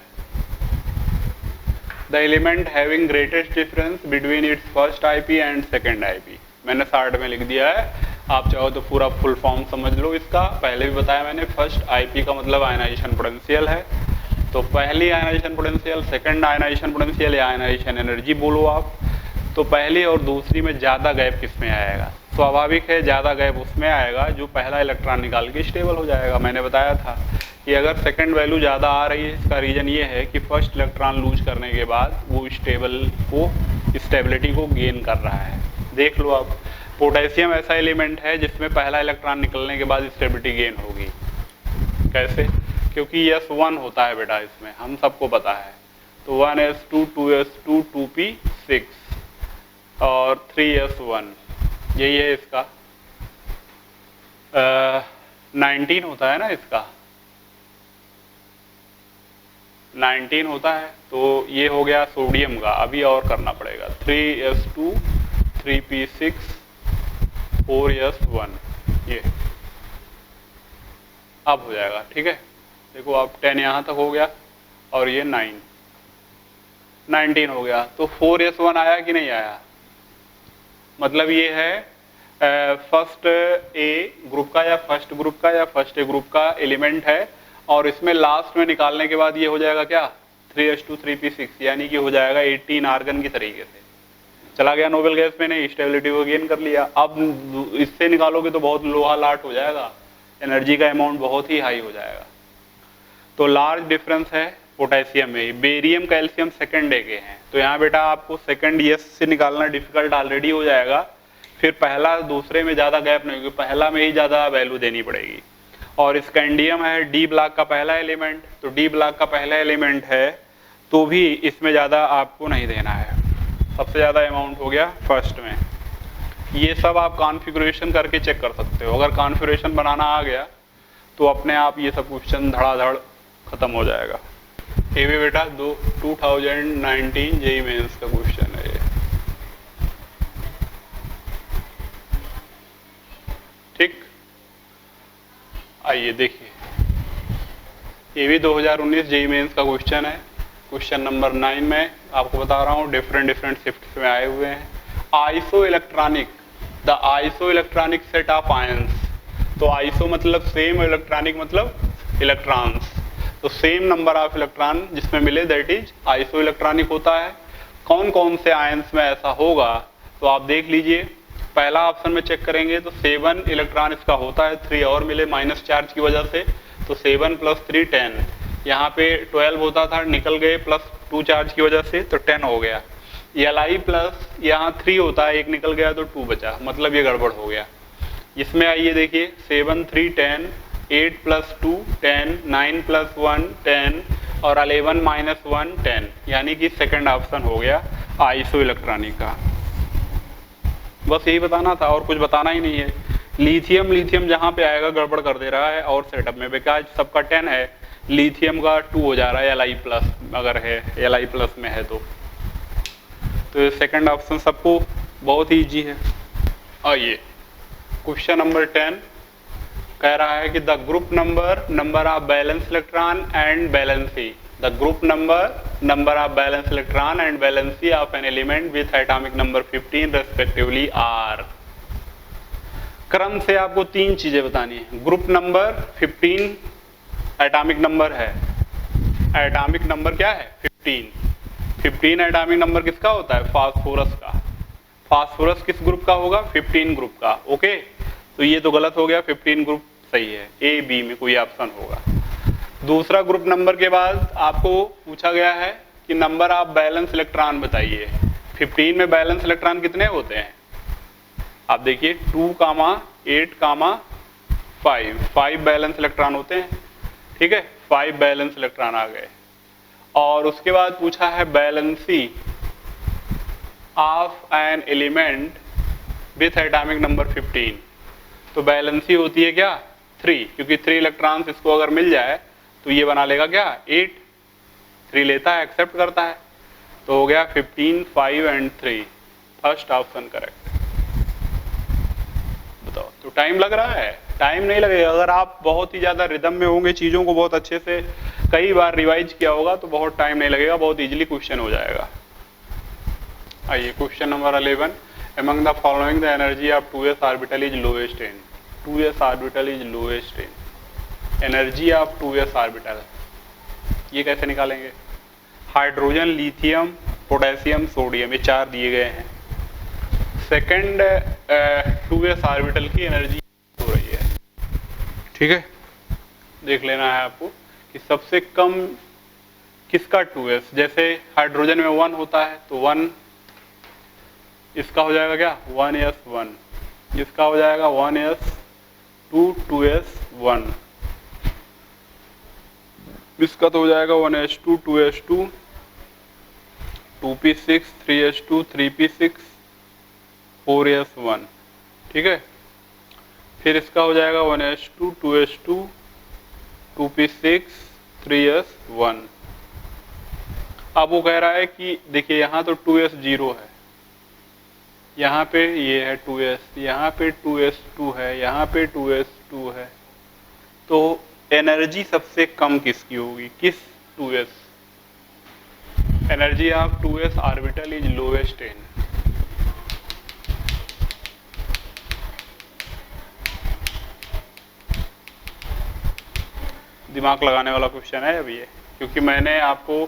The element having greatest difference between its first IP and second IP. मैंने शार्ट में लिख दिया है, आप चाहो तो पूरा फुल फॉर्म समझ लो इसका। पहले भी बताया मैंने, फर्स्ट आईपी का मतलब आयनाइजेशन पोटेंशियल है, तो पहली ionization potential, second ionization potential या आयनाइजेशन एनर्जी बोलो आप। तो पहली और दूसरी में ज़्यादा गैप किस में आएगा? स्वाभाविक है ज़्यादा गैप उसमें आएगा जो पहला इलेक्ट्रॉन निकाल के स्टेबल हो जाएगा। मैंने बताया था कि अगर सेकंड वैल्यू ज़्यादा आ रही है, इसका रीज़न ये है कि फर्स्ट इलेक्ट्रॉन लूज करने के बाद वो स्टेबिलिटी को गेन कर रहा है। देख लो आप, पोटेशियम ऐसा एलिमेंट है जिसमें पहला इलेक्ट्रॉन निकलने के बाद स्टेबिलिटी गेन होगी। कैसे? क्योंकि S1 होता है बेटा इसमें, हम सबको पता है। तो 1s2 2s2 2p6 और 3s1, यही है इसका 19 होता है ना, इसका 19 होता है। तो ये हो गया सोडियम का, अभी और करना पड़ेगा 3s2 3p6 4s1, ये अब हो जाएगा। ठीक है, देखो आप 10 यहाँ तक हो गया और ये 19 हो गया। तो 4s1 आया कि नहीं आया? मतलब ये है फर्स्ट ए ग्रुप का या फर्स्ट ग्रुप का या फर्स्ट ए ग्रुप का एलिमेंट है, और इसमें लास्ट में निकालने के बाद ये हो जाएगा क्या? 3s2 3p6, यानी कि हो जाएगा 18 आर्गन की तरीके से चला गया नोबेल गैस में, नहीं स्टेबिलिटी को गेन कर लिया। अब इससे निकालोगे तो बहुत लोहा लाट हो जाएगा, एनर्जी का अमाउंट बहुत ही हाई हो जाएगा। तो लार्ज डिफरेंस है पोटेशियम में। बेरियम कैल्शियम सेकंड डे के हैं, तो यहाँ बेटा आपको सेकंड एस से निकालना डिफिकल्ट ऑलरेडी हो जाएगा, फिर पहला दूसरे में ज़्यादा गैप नहीं होगी, पहला में ही ज़्यादा वैल्यू देनी पड़ेगी। और स्कैंडियम है डी ब्लॉक का पहला एलिमेंट, तो डी ब्लॉक का पहला एलिमेंट है तो भी इसमें ज़्यादा आपको नहीं देना है, सबसे ज़्यादा अमाउंट हो गया फर्स्ट में। ये सब आप कॉन्फ़िगरेशन करके चेक कर सकते हो, अगर कॉन्फ़िगरेशन बनाना आ गया तो अपने आप ये सब क्वेश्चन धड़ाधड़ खत्म हो जाएगा। ये भी बेटा 2019 जेईई मेंस का क्वेश्चन है ये। ठीक, आइए देखिए, ये भी 2019 जेईई मेंस का क्वेश्चन है। क्वेश्चन नंबर 9 में आपको बता रहा हूँ, डिफरेंट शिफ्ट में आए हुए हैं। Iso electronic, the iso electronic set of ions. तो आइसो मतलब सेम, इलेक्ट्रॉनिक मतलब इलेक्ट्रॉन्स, तो सेम नंबर ऑफ इलेक्ट्रॉन जिसमें मिले दैट इज आइसो इलेक्ट्रॉनिक होता है। कौन कौन से आयंस में ऐसा होगा? तो आप देख लीजिए, पहला ऑप्शन में चेक करेंगे तो 7 इलेक्ट्रॉन इसका होता है, 3 और मिले माइनस चार्ज की वजह से, तो 7 + 3 10। यहाँ पे 12 होता था, निकल गए +2 चार्ज की वजह से, तो 10 हो गया। Li प्लस यहाँ 3 होता है, एक निकल गया तो 2 बचा, मतलब ये गड़बड़ हो गया। इसमें आइए देखिए, 7 3 10, 8 + 2 10, 9 + 1 10 और 11 - 1 10, यानी कि सेकंड ऑप्शन हो गया आइसो इलेक्ट्रॉनिक का। बस यही बताना था, और कुछ बताना ही नहीं है। लिथियम जहाँ पे आएगा गड़बड़ कर दे रहा है, और सेटअप में बिकॉज सबका 10 है, लिथियम का 2 हो जा रहा है Li+, अगर है Li+ में है तो सेकंड ऑप्शन सबको बहुत ही ईजी है। आइए क्वेश्चन नंबर 10 कह रहा है कि the group number of valence electron and valency, the group number of valence electron and valency of an element with atomic number 15 respectively are. क्रम से आपको 3 चीजें बतानी है। ग्रुप नंबर 15 एटॉमिक नंबर है, एटॉमिक नंबर क्या है? 15 एटॉमिक नंबर किसका होता है? फास्फोरस का। फास्फोरस किस ग्रुप का होगा? 15 ग्रुप का। ओके, तो ये तो गलत हो गया, 15 ग्रुप सही है, ए बी में कोई ऑप्शन होगा। दूसरा ग्रुप नंबर के बाद आपको पूछा गया है कि नंबर ऑफ बैलेंस इलेक्ट्रॉन बताइए। 15 में बैलेंस इलेक्ट्रॉन कितने होते हैं? आप देखिए 2, 8, 5 बैलेंस इलेक्ट्रॉन होते हैं। ठीक है, 5 बैलेंस इलेक्ट्रॉन आ गए। और उसके बाद पूछा है valency of an element with atomic number 15। तो बैलेंसी होती है क्या? 3, क्योंकि 3 इलेक्ट्रॉन्स इसको अगर मिल जाए तो ये बना लेगा क्या? 8। 3 लेता है, एक्सेप्ट करता है, तो हो गया 15, 5 एंड 3, फर्स्ट ऑप्शन करेक्ट। बताओ, तो टाइम लग रहा है? टाइम नहीं लगेगा अगर आप बहुत ही ज़्यादा रिदम में होंगे, चीज़ों को बहुत अच्छे से कई बार रिवाइज किया होगा तो बहुत टाइम नहीं लगेगा, बहुत इजीली क्वेश्चन हो जाएगा। आइए question number 11, among the following the energy of 2s orbital is lowest in 2s orbital is lowest in energy of 2s orbital, ये कैसे निकालेंगे? हाइड्रोजन, लिथियम, पोटेशियम, सोडियम, ये 4 दिए गए हैं। सेकंड 2s ऑर्बिटल की एनर्जी हो रही है, ठीक है। देख लेना है आपको कि सबसे कम किसका 2s, जैसे हाइड्रोजन में 1 होता है तो 1 इसका हो जाएगा क्या 1s1, इसका हो जाएगा 1s2 2s1, इसका तो हो जाएगा 1s2 2s2 2p6 3s2 3p6 4s1, ठीक है। फिर इसका हो जाएगा 1s2 2s2 2p6 3s1। अब वो कह रहा है कि देखिए यहाँ तो 2s 0 है, यहाँ पे ये है 2s, यहाँ पे 2s2 है, यहाँ पे 2s2 है, तो एनर्जी सबसे कम किसकी होगी, किस 2s? Energy of 2s orbital is lowest in, दिमाग लगाने वाला क्वेश्चन है अभी ये, क्योंकि मैंने आपको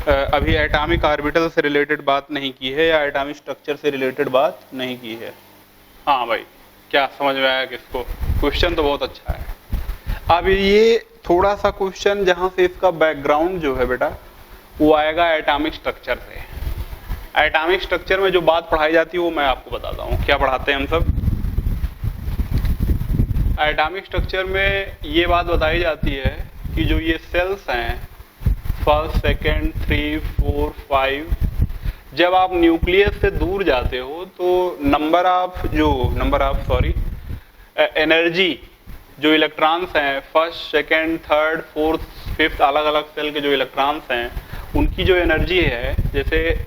अभी एटॉमिक ऑर्बिटल से रिलेटेड बात नहीं की है या एटॉमिक स्ट्रक्चर से रिलेटेड बात नहीं की है। हाँ भाई, क्या समझ में आया किसको? क्वेश्चन तो बहुत अच्छा है। अब ये थोड़ा सा क्वेश्चन जहाँ से इसका बैकग्राउंड जो है बेटा वो आएगा एटॉमिक स्ट्रक्चर से। एटॉमिक स्ट्रक्चर में जो बात पढ़ाई जाती है वो मैं आपको बताता हूँ। क्या पढ़ाते हैं हम सब? एटॉमिक स्ट्रक्चर में ये बात बताई जाती है कि जो ये सेल्स हैं फर्स्ट, सेकेंड, 3, 4, 5, जब आप न्यूक्लियस से दूर जाते हो तो एनर्जी जो इलेक्ट्रॉन्स हैं first, second, third, fourth, fifth अलग अलग सेल के जो इलेक्ट्रॉन्स हैं उनकी जो एनर्जी है, जैसे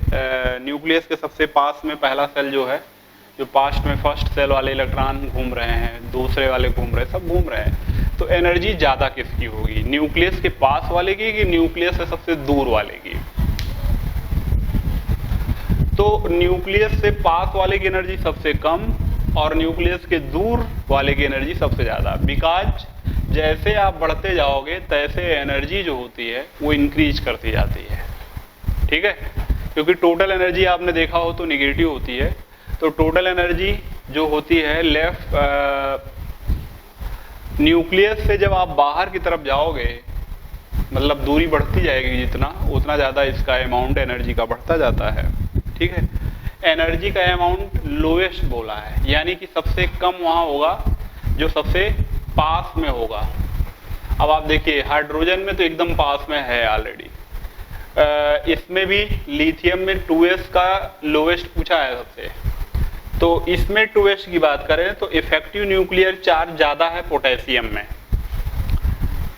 न्यूक्लियस के सबसे पास में पहला सेल जो है, जो पास्ट में फर्स्ट सेल वाले इलेक्ट्रॉन घूम रहे हैं, दूसरे वाले घूम रहे हैं, सब घूम रहे हैं, तो एनर्जी ज़्यादा किसकी होगी, न्यूक्लियस के पास वाले की कि न्यूक्लियस से सबसे दूर वाले की? तो न्यूक्लियस से पास वाले की एनर्जी सबसे कम और न्यूक्लियस के दूर वाले की एनर्जी सबसे ज़्यादा, बिकॉज जैसे आप बढ़ते जाओगे तैसे एनर्जी जो होती है वो इंक्रीज करती जाती है, ठीक है। क्योंकि टोटल एनर्जी आपने देखा हो तो निगेटिव होती है, तो टोटल एनर्जी जो होती है लेफ्ट न्यूक्लियस से जब आप बाहर की तरफ जाओगे, मतलब दूरी बढ़ती जाएगी जितना, उतना ज़्यादा इसका अमाउंट एनर्जी का बढ़ता जाता है, ठीक है। एनर्जी का अमाउंट लोएस्ट बोला है, यानी कि सबसे कम वहाँ होगा जो सबसे पास में होगा। अब आप देखिए हाइड्रोजन में तो एकदम पास में है ऑलरेडी, इसमें भी लिथियम में 2s का लोएस्ट पूछा है सबसे, तो इसमें 2s की बात करें तो इफेक्टिव न्यूक्लियर चार्ज ज़्यादा है पोटेशियम में।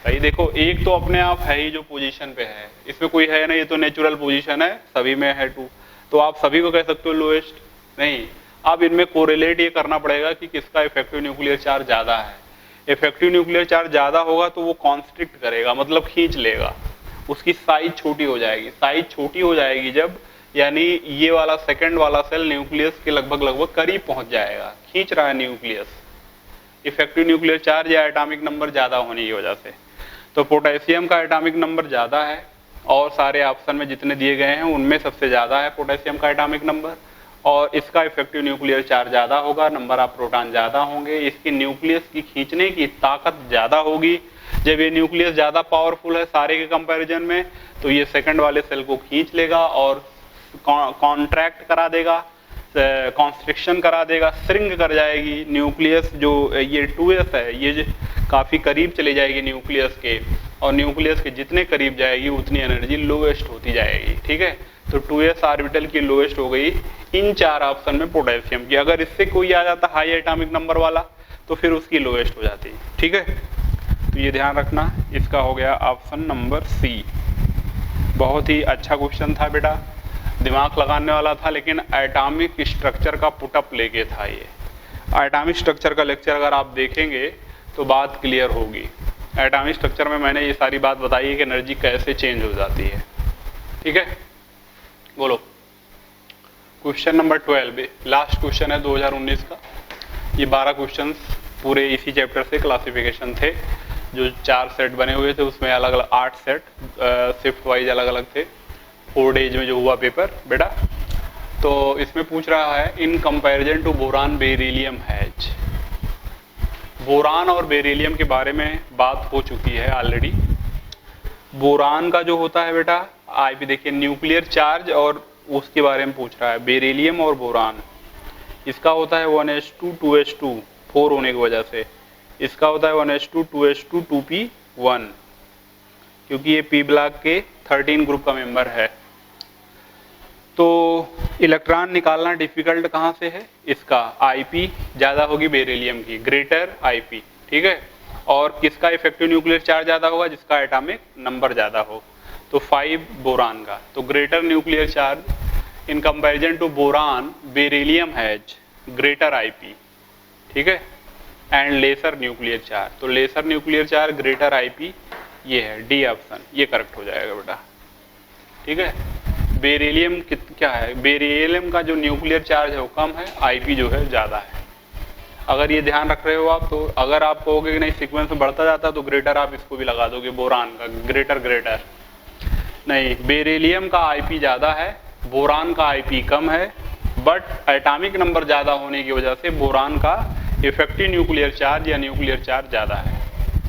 सही देखो, एक तो अपने आप है ही जो पोजीशन पे है, इसमें कोई है नहीं, ये तो नेचुरल पोजीशन है, सभी में है 2, तो आप सभी को कह सकते हो लोएस्ट नहीं। अब इनमें कोरिलेट ये करना पड़ेगा कि किसका इफेक्टिव न्यूक्लियर चार्ज ज़्यादा है। इफेक्टिव न्यूक्लियर चार्ज ज़्यादा होगा तो वो कॉन्स्ट्रिक्ट करेगा, मतलब खींच लेगा, उसकी साइज छोटी हो जाएगी। साइज छोटी हो जाएगी जब, यानी ये वाला सेकंड वाला सेल न्यूक्लियस के लगभग करीब पहुंच जाएगा, खींच रहा है न्यूक्लियस, इफेक्टिव न्यूक्लियर चार्ज या एटॉमिक नंबर ज़्यादा होने की वजह से। तो पोटेशियम का एटॉमिक नंबर ज़्यादा है और सारे ऑप्शन में जितने दिए गए हैं उनमें सबसे ज़्यादा है पोटेशियम का एटॉमिक नंबर, और इसका इफेक्टिव न्यूक्लियर चार्ज ज़्यादा होगा, नंबर ऑफ प्रोटॉन ज़्यादा होंगे, इसकी न्यूक्लियस की खींचने की ताकत ज़्यादा होगी। जब ये न्यूक्लियस ज़्यादा पावरफुल है सारे के कंपैरिजन में, तो ये सेकंड वाले सेल को खींच लेगा और कॉन्ट्रैक्ट करा देगा, कॉन्स्ट्रिक्शन करा देगा, श्रिंक कर जाएगी न्यूक्लियस। जो ये 2s है ये काफ़ी करीब चली जाएगी न्यूक्लियस के, और न्यूक्लियस के जितने करीब जाएगी उतनी एनर्जी लोएस्ट होती जाएगी, ठीक है। तो 2s ऑर्बिटल की लोएस्ट हो गई इन 4 ऑप्शन में पोटेशियम की। अगर इससे कोई आ जाता हाई एटॉमिक नंबर वाला तो फिर उसकी लोएस्ट हो जाती, ठीक है। तो ये ध्यान रखना, इसका हो गया ऑप्शन नंबर सी। बहुत ही अच्छा क्वेश्चन था बेटा, दिमाग लगाने वाला था, लेकिन एटॉमिक स्ट्रक्चर का पुटअप लेके था। ये एटॉमिक स्ट्रक्चर का लेक्चर अगर आप देखेंगे तो बात क्लियर होगी। एटॉमिक स्ट्रक्चर में मैंने ये सारी बात बताई है कि एनर्जी कैसे चेंज हो जाती है। ठीक है, बोलो। क्वेश्चन नंबर 12 लास्ट क्वेश्चन है 2019 का। ये 12 क्वेश्चंस पूरे इसी चैप्टर से क्लासिफिकेशन थे, जो 4 सेट बने हुए थे, उसमें अलग अलग 8 सेट शिफ्ट वाइज अलग अलग थे, 4 डेज में जो हुआ पेपर बेटा। तो इसमें पूछ रहा है in comparison to boron beryllium has. Boron और बेरिलियम के बारे में बात हो चुकी है ऑलरेडी। बोरान का जो होता है बेटा आईपी देखिए न्यूक्लियर चार्ज, और उसके बारे में पूछ रहा है बेरिलियम और बोरान। इसका होता है 1s2 2s2 4 होने की वजह से, इसका होता है 1s2 2s2 2p1, क्योंकि ये पी ब्लॉक के 13 ग्रुप का मेंबर है। तो इलेक्ट्रॉन निकालना डिफिकल्ट कहाँ से है, इसका आईपी ज़्यादा होगी बेरिलियम की, ग्रेटर आईपी। ठीक है, और किसका इफेक्टिव न्यूक्लियर चार्ज ज़्यादा होगा, जिसका एटॉमिक नंबर ज़्यादा हो। तो 5 बोरान का, तो greater nuclear charge in comparison to boron beryllium has greater IP. ठीक है, एंड लेसर न्यूक्लियर चार्ज, तो lesser nuclear charge greater IP, ये है डी ऑप्शन, ये करेक्ट हो जाएगा बेटा। ठीक है, बेरिलियम क्या है, बेरिलियम का जो न्यूक्लियर चार्ज है वो कम है, आईपी जो है ज़्यादा है। अगर ये ध्यान रख रहे हो आप, तो अगर आप कहोगे कि नहीं सीक्वेंस में बढ़ता जाता तो ग्रेटर आप इसको भी लगा दोगे, बोरान का ग्रेटर ग्रेटर नहीं, बेरिलियम का आईपी ज़्यादा है, बोरान का आईपी कम है, बट एटॉमिक नंबर ज़्यादा होने की वजह से बोरान का इफेक्टिव न्यूक्लियर चार्ज या न्यूक्लियर चार्ज ज़्यादा है।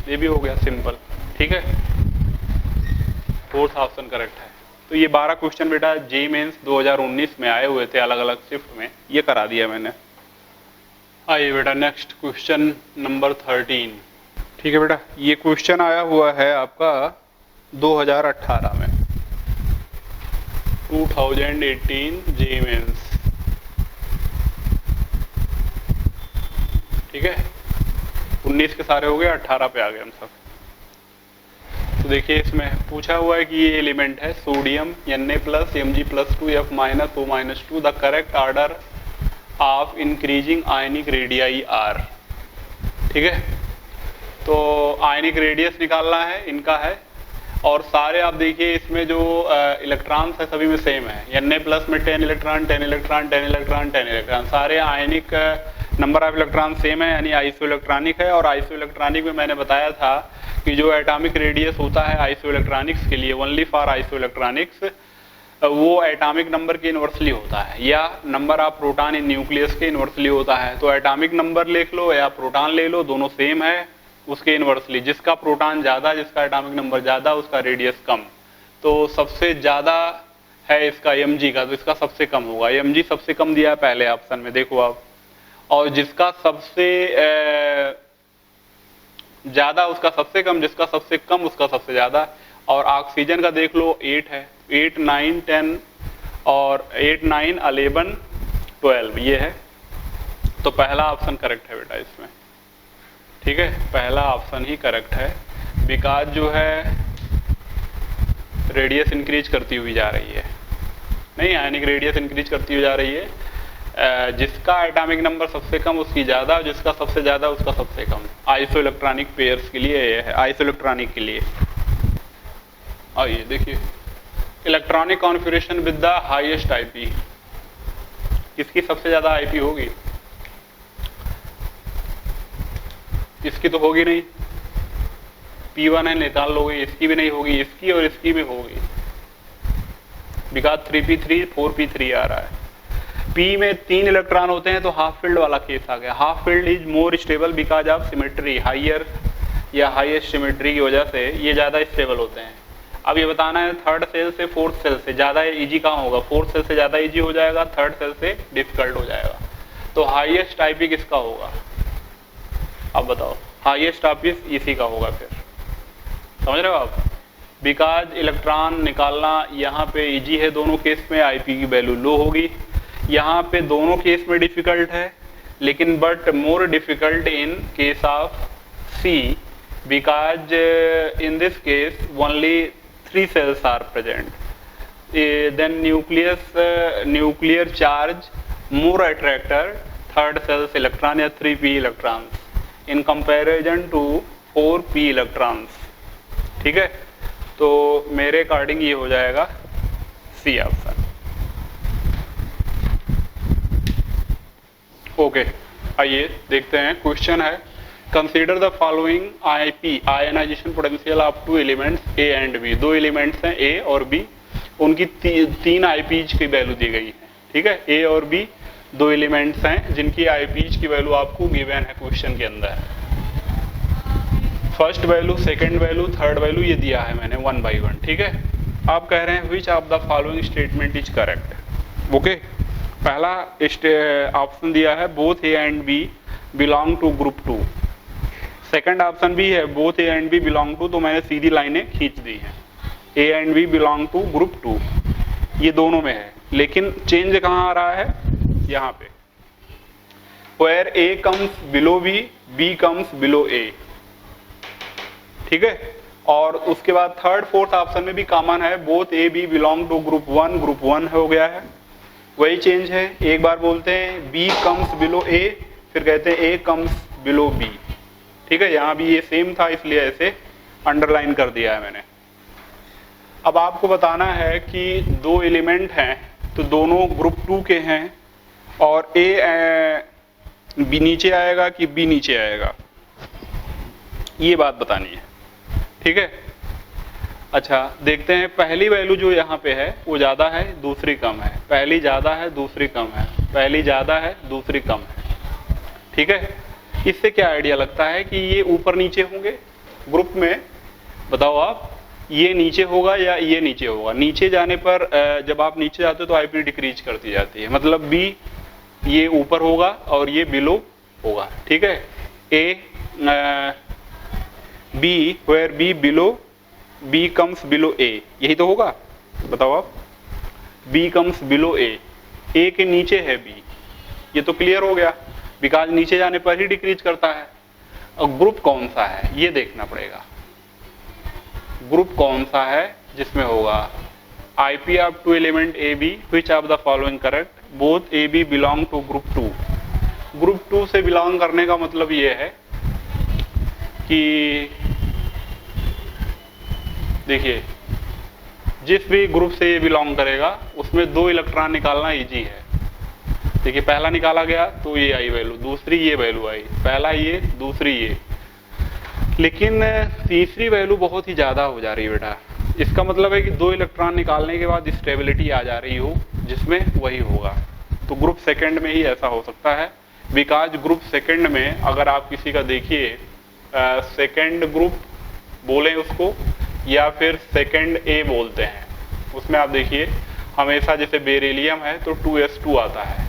ये भी हो गया सिंपल। ठीक है, 4th ऑप्शन करेक्ट है। तो ये 12 क्वेश्चन बेटा जेईई मेंस 2019 में आए हुए थे अलग अलग शिफ्ट में, ये करा दिया मैंने। आइए बेटा नेक्स्ट क्वेश्चन नंबर 13। ठीक है बेटा, ये क्वेश्चन आया हुआ है आपका 2018 में, 2018 जेईई मेंस। ठीक है, 19 के सारे हो गए, 18 पे आ गए हम सब। तो देखिए इसमें पूछा हुआ है कि ये एलिमेंट है sodium Na+, Mg+2, F-O-2, the correct order of increasing ionic radii are. ठीक है, तो आयनिक रेडियस निकालना है, इनका है, और सारे आप देखिए इसमें जो इलेक्ट्रॉन्स है सभी में सेम है। Na+ में 10 इलेक्ट्रॉन 10 इलेक्ट्रॉन 10 इलेक्ट्रॉन 10 इलेक्ट्रॉन, सारे आयनिक नंबर ऑफ इलेक्ट्रॉन सेम है, यानी आइसो इलेक्ट्रॉनिक है। और आइसो इलेक्ट्रॉनिक में मैंने बताया था कि जो एटॉमिक रेडियस होता है आइसो इलेक्ट्रॉनिक्स के लिए, ओनली फॉर आइसो इलेक्ट्रॉनिक्स, वो एटॉमिक नंबर के इन्वर्सली होता है, या number of proton in nucleus के इन्वर्सली होता है। तो एटॉमिक नंबर लिख लो या प्रोटॉन ले लो, दोनों सेम है, उसके इन्वर्सली जिसका प्रोटॉन ज़्यादा, जिसका एटॉमिक नंबर ज़्यादा, उसका रेडियस कम। तो सबसे ज़्यादा है इसका Mg का, तो इसका सबसे कम होगा। Mg सबसे कम दिया है पहले ऑप्शन में, देखो आप, और जिसका सबसे ज़्यादा उसका सबसे कम, जिसका सबसे कम उसका सबसे ज़्यादा। और ऑक्सीजन का देख लो 8 है, 8 9 10 और 8 9 11 12 ये है। तो पहला ऑप्शन करेक्ट है बेटा इसमें। ठीक है, पहला ऑप्शन ही करेक्ट है, बिकॉज जो है रेडियस इंक्रीज करती हुई जा रही है, नहीं आयनिक रेडियस इंक्रीज करती हुई जा रही है। जिसका एटॉमिक नंबर सबसे कम उसकी ज़्यादा, जिसका सबसे ज़्यादा उसका सबसे कम। आइसो इलेक्ट्रॉनिक पेयर्स के लिए ये है, आइसो इलेक्ट्रॉनिक के लिए। आइए देखिए, electronic configuration with the highest IP, किसकी सबसे ज़्यादा आईपी होगी? इसकी तो होगी नहीं, P1 है निकाल लोगे, इसकी भी नहीं होगी, इसकी और इसकी भी होगी, बिकॉज 3p3 4p3 आ रहा है। P में 3 इलेक्ट्रॉन होते हैं तो हाफ फील्ड वाला केस आ गया। Half field is more stable because of symmetry, higher या हाईएस्ट सिमेट्री की वजह से ये ज़्यादा स्टेबल होते हैं। अब ये बताना है थर्ड सेल से फोर्थ सेल से ज़्यादा इजी कहाँ होगा? फोर्थ सेल से ज़्यादा इजी हो जाएगा, थर्ड सेल से डिफिकल्ट हो जाएगा। तो हाईएस्ट आईपी किसका होगा? अब बताओ, हाईएस्ट आईपी इसी का होगा। फिर समझ रहे हो आप? बिकॉज इलेक्ट्रॉन निकालना यहाँ पे इजी है, दोनों केस में आईपी की वैल्यू लो होगी। यहाँ पे दोनों केस में डिफिकल्ट है, लेकिन but more difficult in case of C, because in this case only 3 cells are present. Then nuclear charge more attractor third cells electron या 3p electrons in comparison to 4 p electrons, ठीक है। तो मेरे अकॉर्डिंग ये हो जाएगा सी ऑप्शन। ओके, आइए देखते हैं। क्वेश्चन है consider the following IP ionization potential of two elements A and B. दो एलिमेंट्स हैं ए और बी, उनकी तीन आईपीज की वैल्यू दी गई है, ठीक है। ए और बी दो एलिमेंट्स हैं जिनकी आईपीज की वैल्यू आपको गिवन है क्वेश्चन के अंदर। First value, second value, third value ये दिया है मैंने 1 by 1, ठीक है। आप कह रहे हैं which of the following statement is correct. Okay, पहला ऑप्शन दिया है both A and B belong to group 2। Second option भी है both A and B belong to, तो मैंने सीधी लाइनें खींच दी हैं। A and B belong to group 2, ये दोनों में है, लेकिन चेंज कहाँ आ रहा है, यहाँ पे where A comes below B comes below A, ठीक है। और उसके बाद थर्ड फोर्थ ऑप्शन में भी कॉमन है, both A B belong to group 1, group 1 हो गया है, वही चेंज है। एक बार बोलते हैं बी कम्स बिलो ए, फिर कहते हैं ए कम्स बिलो बी, ठीक है। यहाँ भी ये सेम था, इसलिए ऐसे अंडरलाइन कर दिया है मैंने। अब आपको बताना है कि दो एलिमेंट हैं तो दोनों ग्रुप 2 के हैं, और ए बी नीचे आएगा कि बी नीचे आएगा, ये बात बतानी है, ठीक है। अच्छा, देखते हैं। पहली वैल्यू जो यहाँ पे है वो ज्यादा है, दूसरी कम है। पहली ज्यादा है, दूसरी कम है। पहली ज्यादा है, दूसरी कम है, ठीक है। इससे क्या आइडिया लगता है कि ये ऊपर नीचे होंगे ग्रुप में। बताओ आप, ये नीचे होगा या ये नीचे होगा। नीचे जाने पर जब आप नीचे जाते हो तो आईपी डिक्रीज करती जाती है, मतलब बी ये ऊपर होगा और ये बिलो होगा, ठीक है। A B where B below B comes below A, यही तो होगा। बताओ आप, बी कम्स बिलो ए के नीचे है बी, ये तो क्लियर हो गया, बिकॉज नीचे जाने पर ही डिक्रीज करता है। और ग्रुप कौन सा है ये देखना पड़ेगा, ग्रुप कौन सा है जिसमें होगा IP of two element A B which of the following correct, both A B belong to group 2। Group 2 से बिलोंग करने का मतलब ये है कि देखिए, जिस भी ग्रुप से ये बिलोंग करेगा उसमें दो इलेक्ट्रॉन निकालना इजी है। देखिए, पहला निकाला गया तो ये आई वैल्यू, दूसरी ये वैल्यू आई, पहला ये, दूसरी ये, लेकिन तीसरी वैल्यू बहुत ही ज्यादा हो जा रही है बेटा। इसका मतलब है कि दो इलेक्ट्रॉन निकालने के बाद स्टेबिलिटी आ जा रही हो, जिसमें वही होगा। तो ग्रुप सेकंड में ही ऐसा हो सकता है, बिकॉज ग्रुप सेकंड में अगर आप किसी का देखिए सेकंड ग्रुप बोले उसको, या फिर सेकंड ए बोलते हैं, उसमें आप देखिए हमेशा जैसे बेरिलियम है तो 2s2 आता है,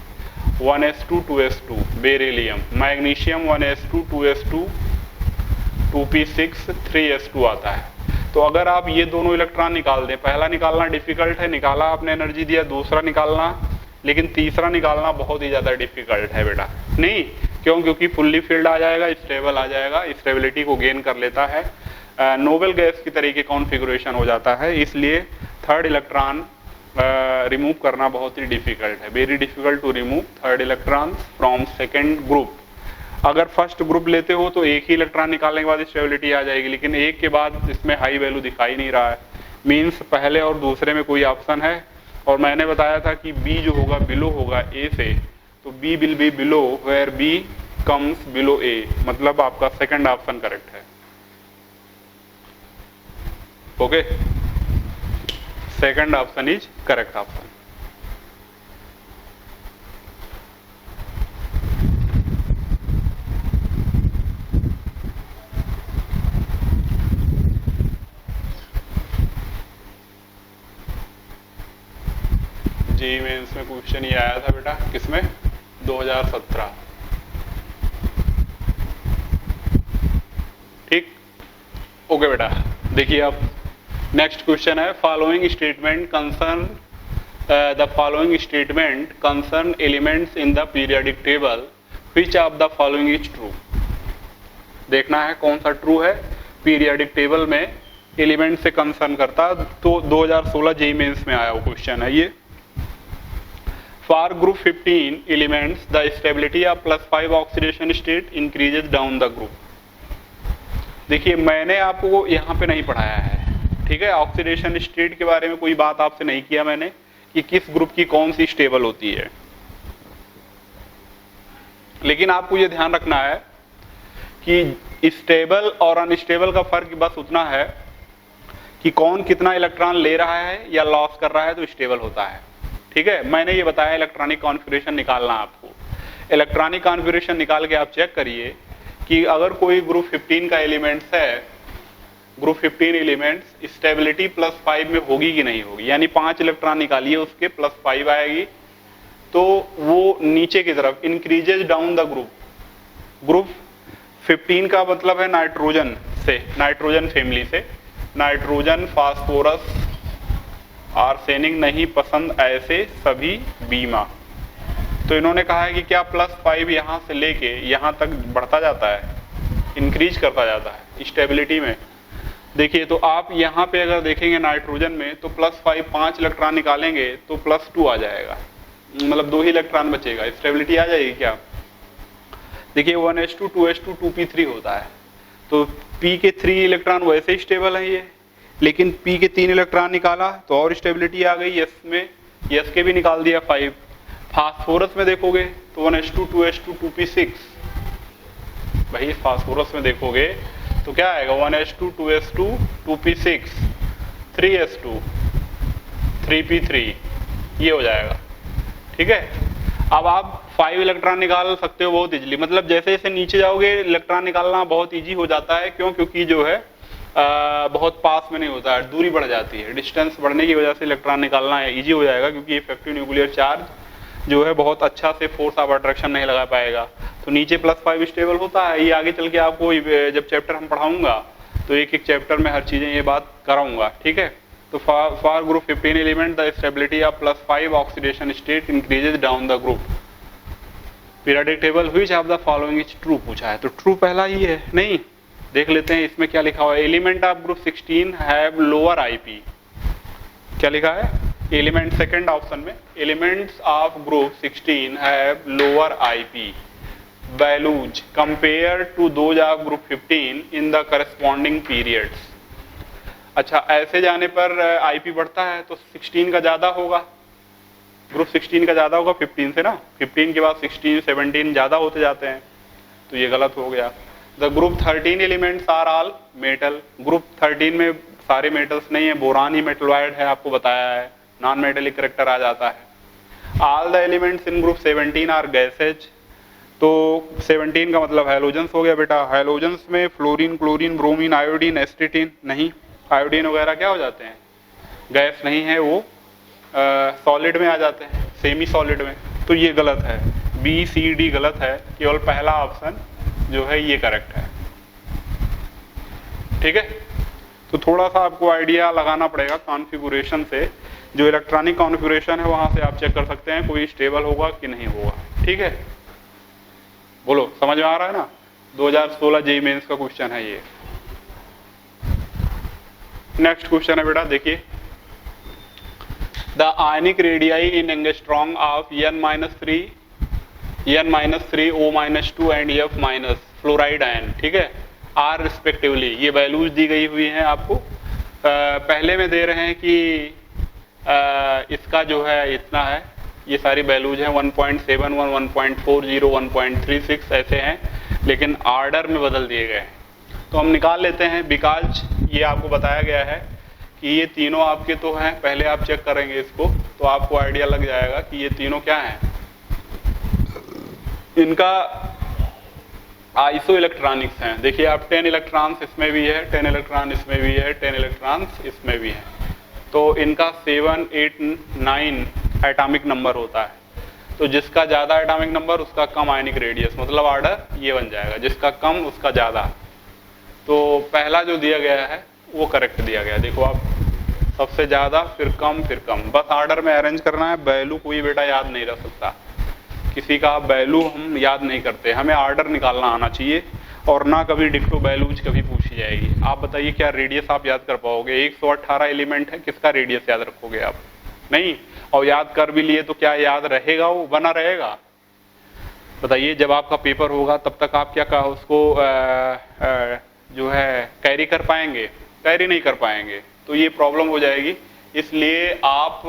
1s2 2s2 beryllium. Magnesium 1s2 2s2 2p6 3s2 आता है। तो अगर आप ये दोनों इलेक्ट्रॉन निकाल दें, पहला निकालना डिफिकल्ट है, निकाला आपने एनर्जी दिया, दूसरा निकालना, लेकिन तीसरा निकालना बहुत ही ज्यादा डिफिकल्ट है बेटा। नहीं क्यों? क्योंकि फुल्ली फिल्ड आ जाएगा, स्टेबल आ जाएगा, स्टेबिलिटी को गेन कर लेता है, नोबल गैस की तरीके कॉन्फ़िगरेशन हो जाता है, इसलिए थर्ड इलेक्ट्रॉन रिमूव करना बहुत ही डिफिकल्ट है, very difficult to remove third electron from second group. अगर फर्स्ट ग्रुप लेते हो तो एक ही इलेक्ट्रॉन निकालने के बाद स्टेबिलिटी आ जाएगी, लेकिन एक के बाद इसमें हाई वैल्यू दिखाई नहीं रहा है, मीन्स पहले और दूसरे में कोई ऑप्शन है। और मैंने बताया था कि बी जो होगा बिलो होगा ए से, तो B will be below where B comes below A, मतलब आपका सेकंड ऑप्शन करेक्ट है। Okay, second option is correct option. JEE mains में क्वेश्चन ये आया था बेटा, किसमें? 2017। ठीक, ओके बेटा। देखिए अब नेक्स्ट क्वेश्चन है, following statement concern the following statement concern elements in the periodic table, which of the following is true. देखना है कौन सा ट्रू है, पीरियोडिक टेबल में एलिमेंट से कंसर्न करता। तो 2016 जेईई मेंस में आया वो क्वेश्चन है ये। For group 15 elements the stability of +5 oxidation state increases down the group. देखिए मैंने आपको यहाँ पे नहीं पढ़ाया है, ठीक है, ऑक्सीडेशन स्टेट के बारे में कोई बात आपसे नहीं किया मैंने कि किस ग्रुप की कौन सी स्टेबल होती है। लेकिन आपको ये ध्यान रखना है कि स्टेबल और अनस्टेबल का फर्क बस उतना है कि कौन कितना इलेक्ट्रॉन ले रहा है या लॉस कर रहा है तो स्टेबल होता है, ठीक है। मैंने ये बताया इलेक्ट्रॉनिक कॉन्फ़िगरेशन निकालना आपको। इलेक्ट्रॉनिक कॉन्फ़िगरेशन निकाल के आप चेक करिए कि अगर कोई ग्रुप 15 का एलिमेंट्स है, ग्रुप 15 एलिमेंट्स स्टेबिलिटी +5 में होगी कि नहीं होगी, यानी 5 इलेक्ट्रॉन निकालिए उसके +5 आएगी, तो वो नीचे की तरफ increases down the group. Group 15 का मतलब है नाइट्रोजन से, नाइट्रोजन फैमिली से, नाइट्रोजन, फास्फोरस, आर्सेनिक नहीं पसंद ऐसे सभी बीमा। तो इन्होंने कहा है कि क्या +5 यहाँ से लेके यहाँ तक बढ़ता जाता है, इंक्रीज करता जाता है स्टेबिलिटी में। देखिए तो आप यहाँ पे अगर देखेंगे नाइट्रोजन में तो +5 5 इलेक्ट्रॉन निकालेंगे तो +2 आ जाएगा, मतलब 2 ही इलेक्ट्रॉन बचेगा, स्टेबिलिटी आ जाएगी क्या। देखिए 1s2 2s2 2p3 होता है, तो p के 3 इलेक्ट्रॉन वैसे ही स्टेबल है ये, लेकिन p के 3 इलेक्ट्रॉन निकाला तो और स्टेबिलिटी आ गई, s में s के भी निकाल दिया 5। फास्फोरस में देखोगे तो 1s2 2s2 2p6, भाई फास्फोरस में देखोगे तो क्या आएगा 1s2 2s2 2p6 3s2 3p3, ये हो जाएगा, ठीक है। अब आप 5 इलेक्ट्रॉन निकाल सकते हो बहुत इजीली, मतलब जैसे जैसे नीचे जाओगे इलेक्ट्रॉन निकालना बहुत इजी हो जाता है। क्यों? क्योंकि जो है बहुत पास में नहीं होता है, दूरी बढ़ जाती है, डिस्टेंस बढ़ने की वजह से इलेक्ट्रॉन निकालना इजी हो जाएगा, क्योंकि इफेक्टिव न्यूक्लियर चार्ज जो है बहुत अच्छा से फोर्स ऑफ अट्रैक्शन नहीं लगा पाएगा। तो नीचे +5 स्टेबल होता है, ये आगे चल के आपको जब चैप्टर हम पढ़ाऊंगा तो एक एक चैप्टर में हर चीजें ये बात कराऊंगा, ठीक है। तो for group 15 element the stability of +5 oxidation state increases down the group. Periodic table which of the following is true पूछा है, तो ट्रू पहला ही है, नहीं देख लेते हैं इसमें क्या लिखा हुआ है। Element of group 16 have lower IP, क्या लिखा है एलिमेंट सेकंड ऑप्शन में, elements of group 16 have lower IP values compare to those of group 15 in the corresponding periods. अच्छा, ऐसे जाने पर आईपी बढ़ता है तो 16 का ज्यादा होगा, ग्रुप 16 का ज्यादा होगा 15 से ना, 15 के बाद 16 17 ज्यादा होते जाते हैं, तो ये गलत हो गया। The group 13 elements are all metal, group 13 में सारे मेटल्स नहीं है, बोरान ही मेटलॉइड है, आपको बताया है, नॉन मेटेलिक करेक्टर आ जाता है। All the elements in group 17 are gases, तो 17 का मतलब हैलोजेंस हो गया बेटा। हैलोजेंस में फ्लोरीन, क्लोरीन, ब्रोमीन, आयोडीन, एस्टिटीन नहीं, आयोडीन वगैरह क्या हो जाते हैं, गैस नहीं है, वो सॉलिड में आ जाते हैं, सेमी सॉलिड में, तो ये गलत है, बी सी डी गलत है, केवल पहला ऑप्शन जो है ये करेक्ट है, ठीक है। तो थोड़ा सा आपको आइडिया लगाना पड़ेगा कॉन्फ़िगरेशन से, जो इलेक्ट्रॉनिक कॉन्फ़िगरेशन है वहां से आप चेक कर सकते हैं कोई स्टेबल होगा कि नहीं होगा, ठीक है। बोलो समझ में आ रहा है ना, 2016 जेईई मेंस का क्वेश्चन है ये। नेक्स्ट क्वेश्चन है बेटा, देखिए the ionic radii in angstrom of n-3 O-2 and F- fluoride ion, ठीक है, आर रिस्पेक्टिवली, ये वैल्यूज दी गई हुई हैं आपको। पहले में दे रहे हैं कि इसका जो है इतना है, ये सारी वैल्यूज हैं 1.71 1.40 1.36 ऐसे हैं, लेकिन आर्डर में बदल दिए गए हैं, तो हम निकाल लेते हैं। बिकॉज ये आपको बताया गया है कि ये तीनों आपके तो हैं, पहले आप चेक करेंगे इसको तो आपको आइडिया लग जाएगा कि ये तीनों क्या हैं, इनका आइसो इलेक्ट्रॉनिक्स हैं। देखिए आप 10 इलेक्ट्रॉन्स इसमें भी है, 10 इलेक्ट्रॉन इसमें भी है, 10 इलेक्ट्रॉन्स इसमें भी है, तो इनका 7 8 9 एटॉमिक नंबर होता है, तो जिसका ज्यादा एटॉमिक नंबर उसका कम आयनिक रेडियस, मतलब ऑर्डर ये बन जाएगा, जिसका कम उसका ज्यादा। तो पहला जो दिया गया है वो करेक्ट दिया गया, देखो आप सबसे ज्यादा फिर कम फिर कम, बस ऑर्डर में अरेंज करना है। वैल्यू कोई बेटा याद नहीं रख सकता, किसी का वैल्यू हम याद नहीं करते, हमें ऑर्डर निकालना आना चाहिए, और ना कभी डिक्टो वैल्यूज कभी पूछी जाएगी। आप बताइए क्या रेडियस आप याद कर पाओगे, 118 एलिमेंट है, किसका रेडियस याद रखोगे आप, नहीं, और याद कर भी लिए तो क्या याद रहेगा, वो बना रहेगा। बताइए जब आपका पेपर होगा तब तक आप क्या उसको जो है कैरी कर पाएंगे, कैरी नहीं कर पाएंगे, तो ये प्रॉब्लम हो जाएगी। इसलिए आप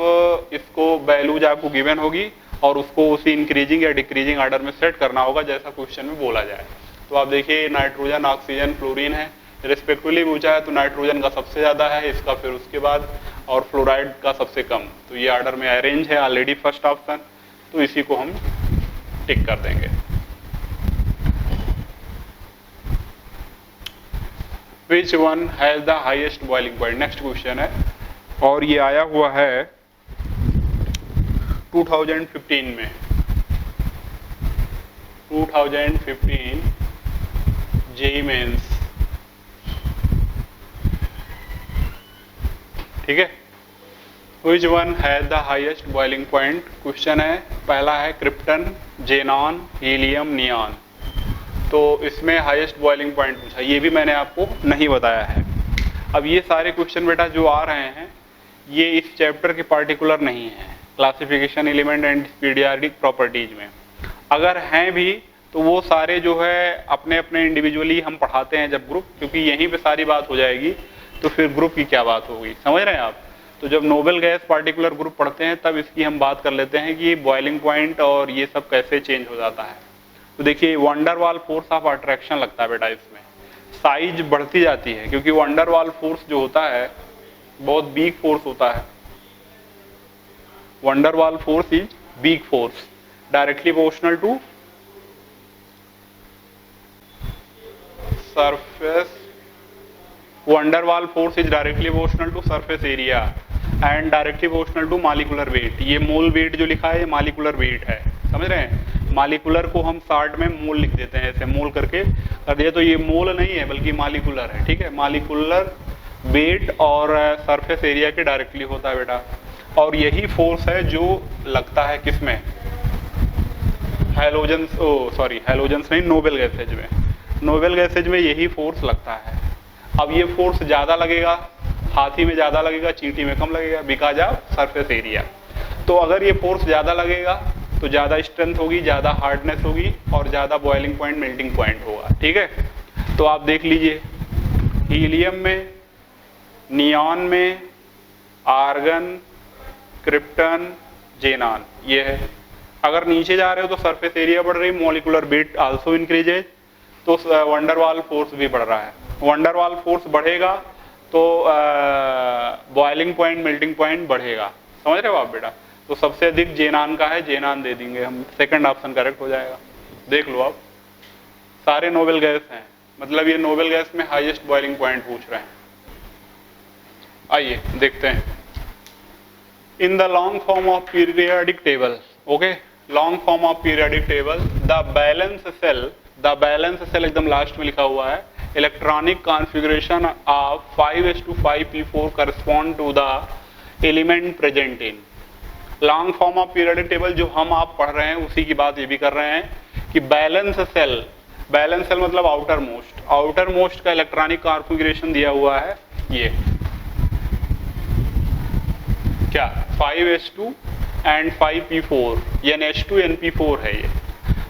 इसको वैल्यूज आपको गिवन होगी और उसको उसी इंक्रीजिंग या डिक्रीजिंग ऑर्डर में सेट करना होगा जैसा क्वेश्चन में बोला जाए। तो आप देखिए नाइट्रोजन, ऑक्सीजन, फ्लोरीन है, रिस्पेक्टिवली पूछा है तो नाइट्रोजन का सबसे ज़्यादा है, इसका फिर उसके बाद, और फ्लोराइड का सबसे कम। तो ये ऑर्डर में अरेंज है ऑलरेडी फर्स्ट ऑप्शन, तो इसी को हम टिक कर देंगे। Which one has the highest boiling point? Next question है और ये आया हुआ है 2015 में, 2015 जेई मेंस, ठीक है। Which one has the highest boiling point? Question है, पहला है क्रिप्टन, जेनॉन, हीलियम, नियॉन। तो इसमें हाईएस्ट बॉइलिंग पॉइंट पूछा, ये भी मैंने आपको नहीं बताया है। अब ये सारे क्वेश्चन बेटा जो आ रहे हैं ये इस चैप्टर के पार्टिकुलर नहीं है, classification element and periodic properties में। अगर हैं भी तो वो सारे जो है अपने अपने इंडिविजुअली हम पढ़ाते हैं जब ग्रुप, क्योंकि यहीं पे सारी बात हो जाएगी तो फिर ग्रुप की क्या बात होगी, समझ रहे हैं आप। तो जब नोबल गैस पार्टिकुलर ग्रुप पढ़ते हैं तब इसकी हम बात कर लेते हैं कि बॉइलिंग पॉइंट और ये सब कैसे चेंज हो जाता है। तो देखिए वंडरवाल फोर्स ऑफ अट्रैक्शन लगता है बेटा, इसमें साइज बढ़ती जाती है क्योंकि वंडरवाल फोर्स जो होता है बहुत वीक फोर्स होता है। Van der Waal force is weak force, directly proportional to surface. Van der Waal force is directly proportional to surface area and directly proportional to molecular weight. ये मोल वेट जो लिखा है ये मॉलिक्यूलर वेट है, समझ रहे हैं। मॉलिक्यूलर को हम शॉर्ट में मोल लिख देते हैं, ऐसे मोल करके कर दिया, तो ये मोल नहीं है बल्कि मॉलिक्यूलर है, ठीक है। मॉलिक्यूलर वेट और सरफेस एरिया के डायरेक्टली होता है बेटा, और यही फोर्स है जो लगता है किसमें, हैलोजेंस, हैलोजेंस नहीं, नोबल गैसेज में। नोबल गैसेज में यही फोर्स लगता है। अब ये फोर्स ज़्यादा लगेगा, हाथी में ज़्यादा लगेगा, चींटी में कम लगेगा, बिकॉज ऑफ सरफेस एरिया। तो अगर ये फोर्स ज़्यादा लगेगा तो ज़्यादा स्ट्रेंथ होगी, ज़्यादा हार्डनेस होगी और ज़्यादा बॉइलिंग पॉइंट, मेल्टिंग पॉइंट होगा, ठीक है। तो आप देख लीजिए हीलियम में, नियॉन में, आर्गन, क्रिप्टन, जेनॉन, ये है। अगर नीचे जा रहे हो तो सरफेस एरिया बढ़ रही, मॉलिक्यूलर वेट आल्सो इंक्रीजेज, तो वंडरवाल फोर्स भी बढ़ रहा है। वंडरवाल फोर्स बढ़ेगा तो बॉइलिंग पॉइंट, मेल्टिंग पॉइंट बढ़ेगा, समझ रहे हो आप बेटा। तो सबसे अधिक जेनॉन का है, जेनॉन दे देंगे हम, सेकंड ऑप्शन करेक्ट हो जाएगा। देख लो आप, सारे नोबल गैस हैं, मतलब ये नोबल गैस में हाईएस्ट बॉइलिंग पॉइंट पूछ रहे हैं। आइए देखते हैं। In the long form of periodic table, okay, long form of periodic table, the valence shell एकदम लास्ट में लिखा हुआ है, electronic configuration of 5:5p4 correspond to the element present in. Long form of periodic table जो हम आप पढ़ रहे हैं उसी की बात ये भी कर रहे हैं कि बैलेंस सेल मतलब आउटर मोस्ट का इलेक्ट्रॉनिक कॉन्फ़िगरेशन दिया हुआ है, ये क्या 5s2 एंड 5p4 यानी H2 NP4 है ये।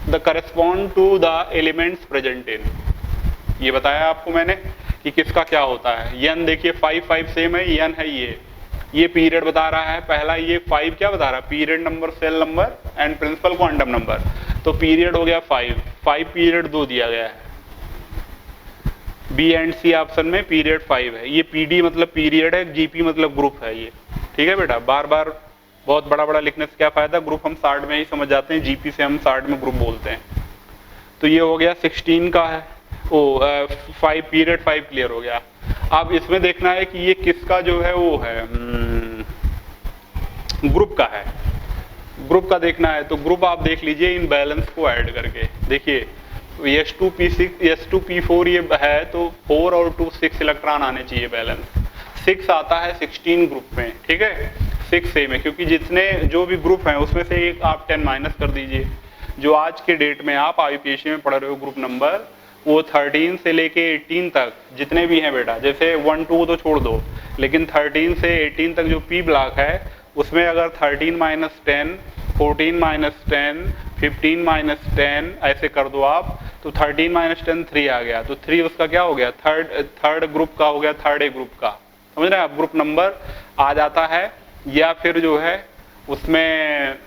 The correspond to the elements present in, ये बताया आपको मैंने कि किसका क्या होता है। यन देखिए 5 सेम है, यन है ये पीरियड बता रहा है पहला, ये 5 क्या बता रहा है, period number, cell number and principal quantum number. तो पीरियड हो गया 5 पीरियड 2 दिया गया है, बी एंड सी ऑप्शन में पीरियड 5 है। ये पीडी मतलब पीरियड है, जीपी मतलब ग्रुप है ये, ठीक है बेटा। बार बार बहुत बड़ा लिखने से क्या फायदा, ग्रुप हम शॉर्ट में ही समझ जाते हैं, जीपी से हम शॉर्ट में ग्रुप बोलते हैं। तो ये हो गया 16 का है, 5 पीरियड 5 क्लियर हो गया। अब इसमें देखना है कि ये किसका जो है वो है, ग्रुप का है, ग्रुप का देखना है। तो ग्रुप आप देख लीजिए इन बैलेंस को ऐड करके, देखिए S2P6 S2P4 ये है तो 4 और 2 6 इलेक्ट्रॉन आने चाहिए बैलेंस। 6 आता है 16 ग्रुप में, ठीक है, 6 से में, क्योंकि जितने जो भी ग्रुप हैं उसमें से एक आप 10 माइनस कर दीजिए। जो आज के डेट में आप IUPAC में पढ़ रहे हो ग्रुप नंबर, वो 13 से लेके 18 तक जितने भी हैं बेटा, जैसे 1 2 तो छोड़ दो, लेकिन 13 से 18 तक जो P ब्लॉक है उसमें अगर 13 - 10 14 माइनस 10, 15 माइनस 10 ऐसे कर दो आप, तो 13 माइनस 10 3 आ गया, तो 3 उसका क्या हो गया, थर्ड ग्रुप का हो गया, थर्ड ए ग्रुप का, समझ रहे हैं आप, ग्रुप नंबर आ जाता है। या फिर जो है उसमें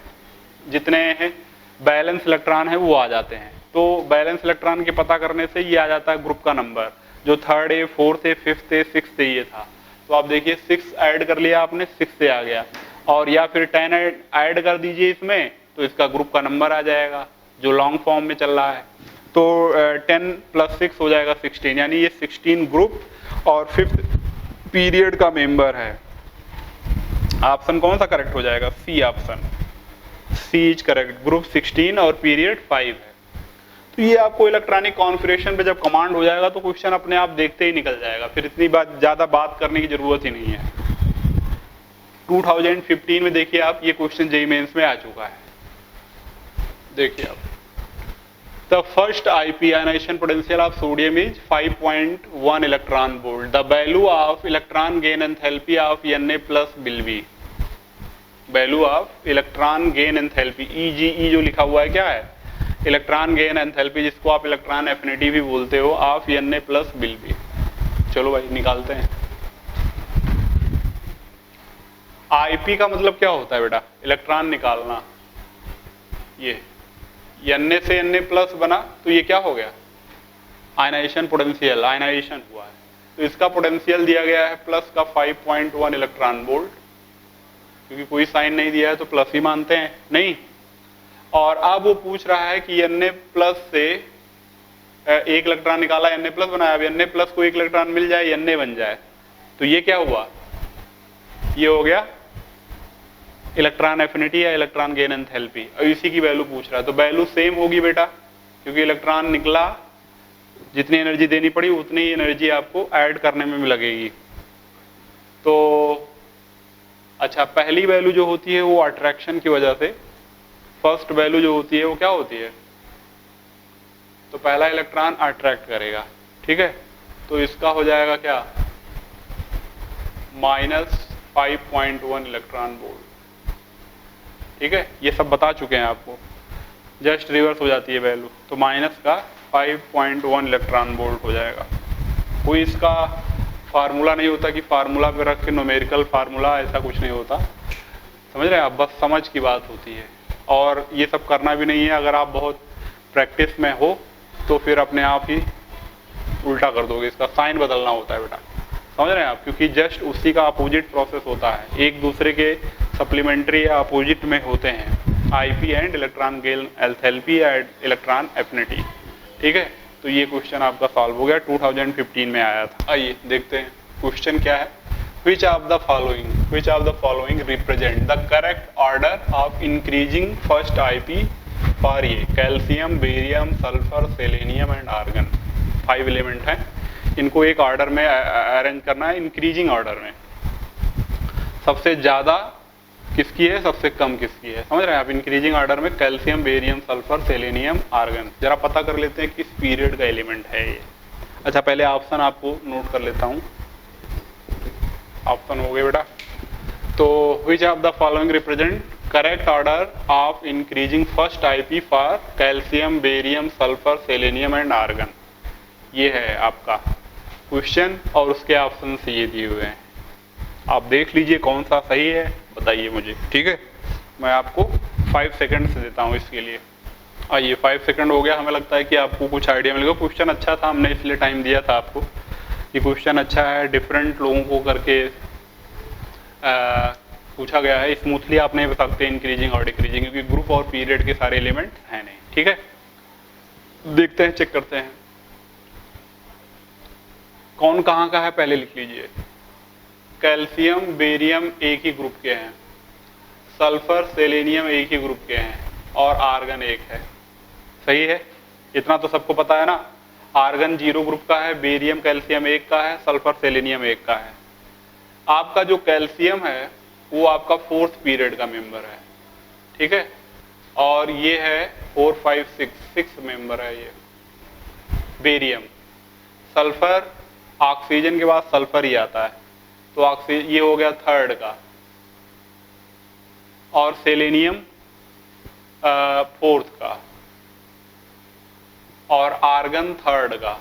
जितने हैं बैलेंस इलेक्ट्रॉन है वो आ जाते हैं, तो बैलेंस इलेक्ट्रॉन के पता करने से ये आ जाता है ग्रुप का नंबर, जो third A, fourth A, fifth A, sixth A ये था। तो आप देखिए 6 ऐड कर लिया आपने, 6 से आ गया, और या फिर 10 ऐड कर दीजिए इसमें, तो इसका ग्रुप का नंबर आ जाएगा जो लॉन्ग फॉर्म में चल रहा है। तो 10 + 6 हो जाएगा 16, यानी ये 16 ग्रुप और 5th पीरियड का मेंबर है। ऑप्शन कौन सा करेक्ट हो जाएगा, C option, C is correct, group 16 और पीरियड 5 है। तो ये आपको इलेक्ट्रॉनिक कॉन्फ़िगरेशन पे जब कमांड हो जाएगा तो क्वेश्चन अपने आप देखते ही निकल जाएगा, फिर इतनी बात ज़्यादा बात करने की जरूरत ही नहीं है। 2015 में देखिए आप, ये क्वेश्चन जेईई मेंस में आ चुका है, देखिए आप, the first IP ionization potential of sodium is 5.1 electron volt, the value of electron gain enthalpy of Na+ will be, value of electron gain enthalpy, EGE जो लिखा हुआ है क्या है, इलेक्ट्रॉन गेन एंथैल्पी, जिसको आप इलेक्ट्रॉन एफिनिटी भी बोलते हो, ऑफ Na+ विल बी। चलो भाई निकालते हैं। IP का मतलब क्या होता है बेटा, इलेक्ट्रॉन निकालना, ये Na से Na+ बना, तो ये क्या हो गया, आयनाइजेशन पोटेंशियल, आयनाइजेशन हुआ है, तो इसका पोटेंशियल दिया गया है प्लस का 5.1 इलेक्ट्रॉन वोल्ट, क्योंकि कोई साइन नहीं दिया है तो प्लस ही मानते हैं, नहीं। और अब वो पूछ रहा है कि Na+ से एक इलेक्ट्रॉन निकाला, Na+ बनाया, अब Na+ को एक इलेक्ट्रॉन मिल जाए, Na बन जाए, तो ये क्या हुआ, ये हो गया इलेक्ट्रॉन एफिनिटी या इलेक्ट्रॉन गेन एंथैल्पी, और इसी की वैल्यू पूछ रहा है। तो वैल्यू सेम होगी बेटा, क्योंकि इलेक्ट्रॉन निकला, जितनी एनर्जी देनी पड़ी उतनी ही एनर्जी आपको ऐड करने में भी लगेगी। तो अच्छा, पहली वैल्यू जो होती है वो अट्रैक्शन की वजह से, फर्स्ट वैल्यू जो होती है वो क्या होती है, तो पहला इलेक्ट्रॉन अट्रैक्ट करेगा, ठीक है, तो इसका हो जाएगा क्या, -5.1 इलेक्ट्रॉन वोल्ट, ठीक है, ये सब बता चुके हैं आपको, जस्ट रिवर्स हो जाती है वैल्यू, तो माइनस का 5.1 इलेक्ट्रॉन वोल्ट हो जाएगा। कोई इसका फार्मूला नहीं होता कि फार्मूला पे रख के न्यूमेरिकल फार्मूला, ऐसा कुछ नहीं होता, समझ रहे हैं आप, बस समझ की बात होती है, और ये सब करना भी नहीं है। अगर आप बहुत प्रैक्टिस में हो तो फिर अपने आप ही उल्टा कर दोगे, इसका साइन बदलना होता है बेटा, समझ रहे हैं आप, क्योंकि जस्ट उसी का अपोजिट प्रोसेस होता है, एक दूसरे के सप्लीमेंट्री या अपोजिट में होते हैं, IP and electron gain enthalpy and electron affinity, ठीक है। तो ये क्वेश्चन आपका सॉल्व हो गया, 2015 में आया था। आइए देखते हैं क्वेश्चन क्या है, which of the following represent the correct order of increasing first IP for ये calcium, barium, sulphur, selenium and argon, 5 element हैं, इनको एक ऑर्डर में अरेंज करना है, इंक्रीजिंग ऑर्डर में, सबसे ज्यादा किसकी है, सबसे कम किसकी है, समझ रहे हैं आप, इंक्रीजिंग ऑर्डर में calcium, barium, sulphur, selenium, argon. जरा पता कर लेते हैं किस पीरियड का एलिमेंट है ये। अच्छा, पहले ऑप्शन आपको नोट कर लेता हूँ, ऑप्शन हो गए बेटा, तो which of the following represent correct order of increasing first IP for calcium, barium, sulphur, selenium and argon, ये है आपका क्वेश्चन, और उसके ऑप्शन से ये दिए हुए हैं, आप देख लीजिए कौन सा सही है, बताइए मुझे, ठीक है। मैं आपको 5 सेकंड से देता हूँ इसके लिए। आइए 5 सेकंड हो गया, हमें लगता है कि आपको कुछ आइडिया मिलेगा। क्वेश्चन अच्छा था, हमने इसलिए टाइम दिया था आपको, ये क्वेश्चन अच्छा है, डिफरेंट लोगों को करके पूछा गया है, स्मूथली आप नहीं बता सकते इंक्रीजिंग और डिक्रीजिंग, क्योंकि ग्रुप और पीरियड के सारे एलिमेंट हैं नहीं, ठीक है। देखते हैं, चेक करते हैं कौन कहाँ का है, पहले लिख लीजिए। कैल्शियम, बेरियम एक ही ग्रुप के हैं, सल्फर, सेलेनियम एक ही ग्रुप के हैं, और आर्गन एक है, सही है, इतना तो सबको पता है ना। आर्गन 0 ग्रुप का है, बेरियम कैल्शियम एक का है, सल्फर सेलेनियम एक का है। आपका जो कैल्शियम है वो आपका 4th पीरियड का मेंबर है, ठीक है, और ये है 4, 5, 6 मेंबर है ये बेरियम। सल्फर, ऑक्सीजन के बाद सल्फर ही आता है, तो ऑक्सीजन ये हो गया 3rd का, और सेलेनियम फोर्थ का और आर्गन थर्ड का,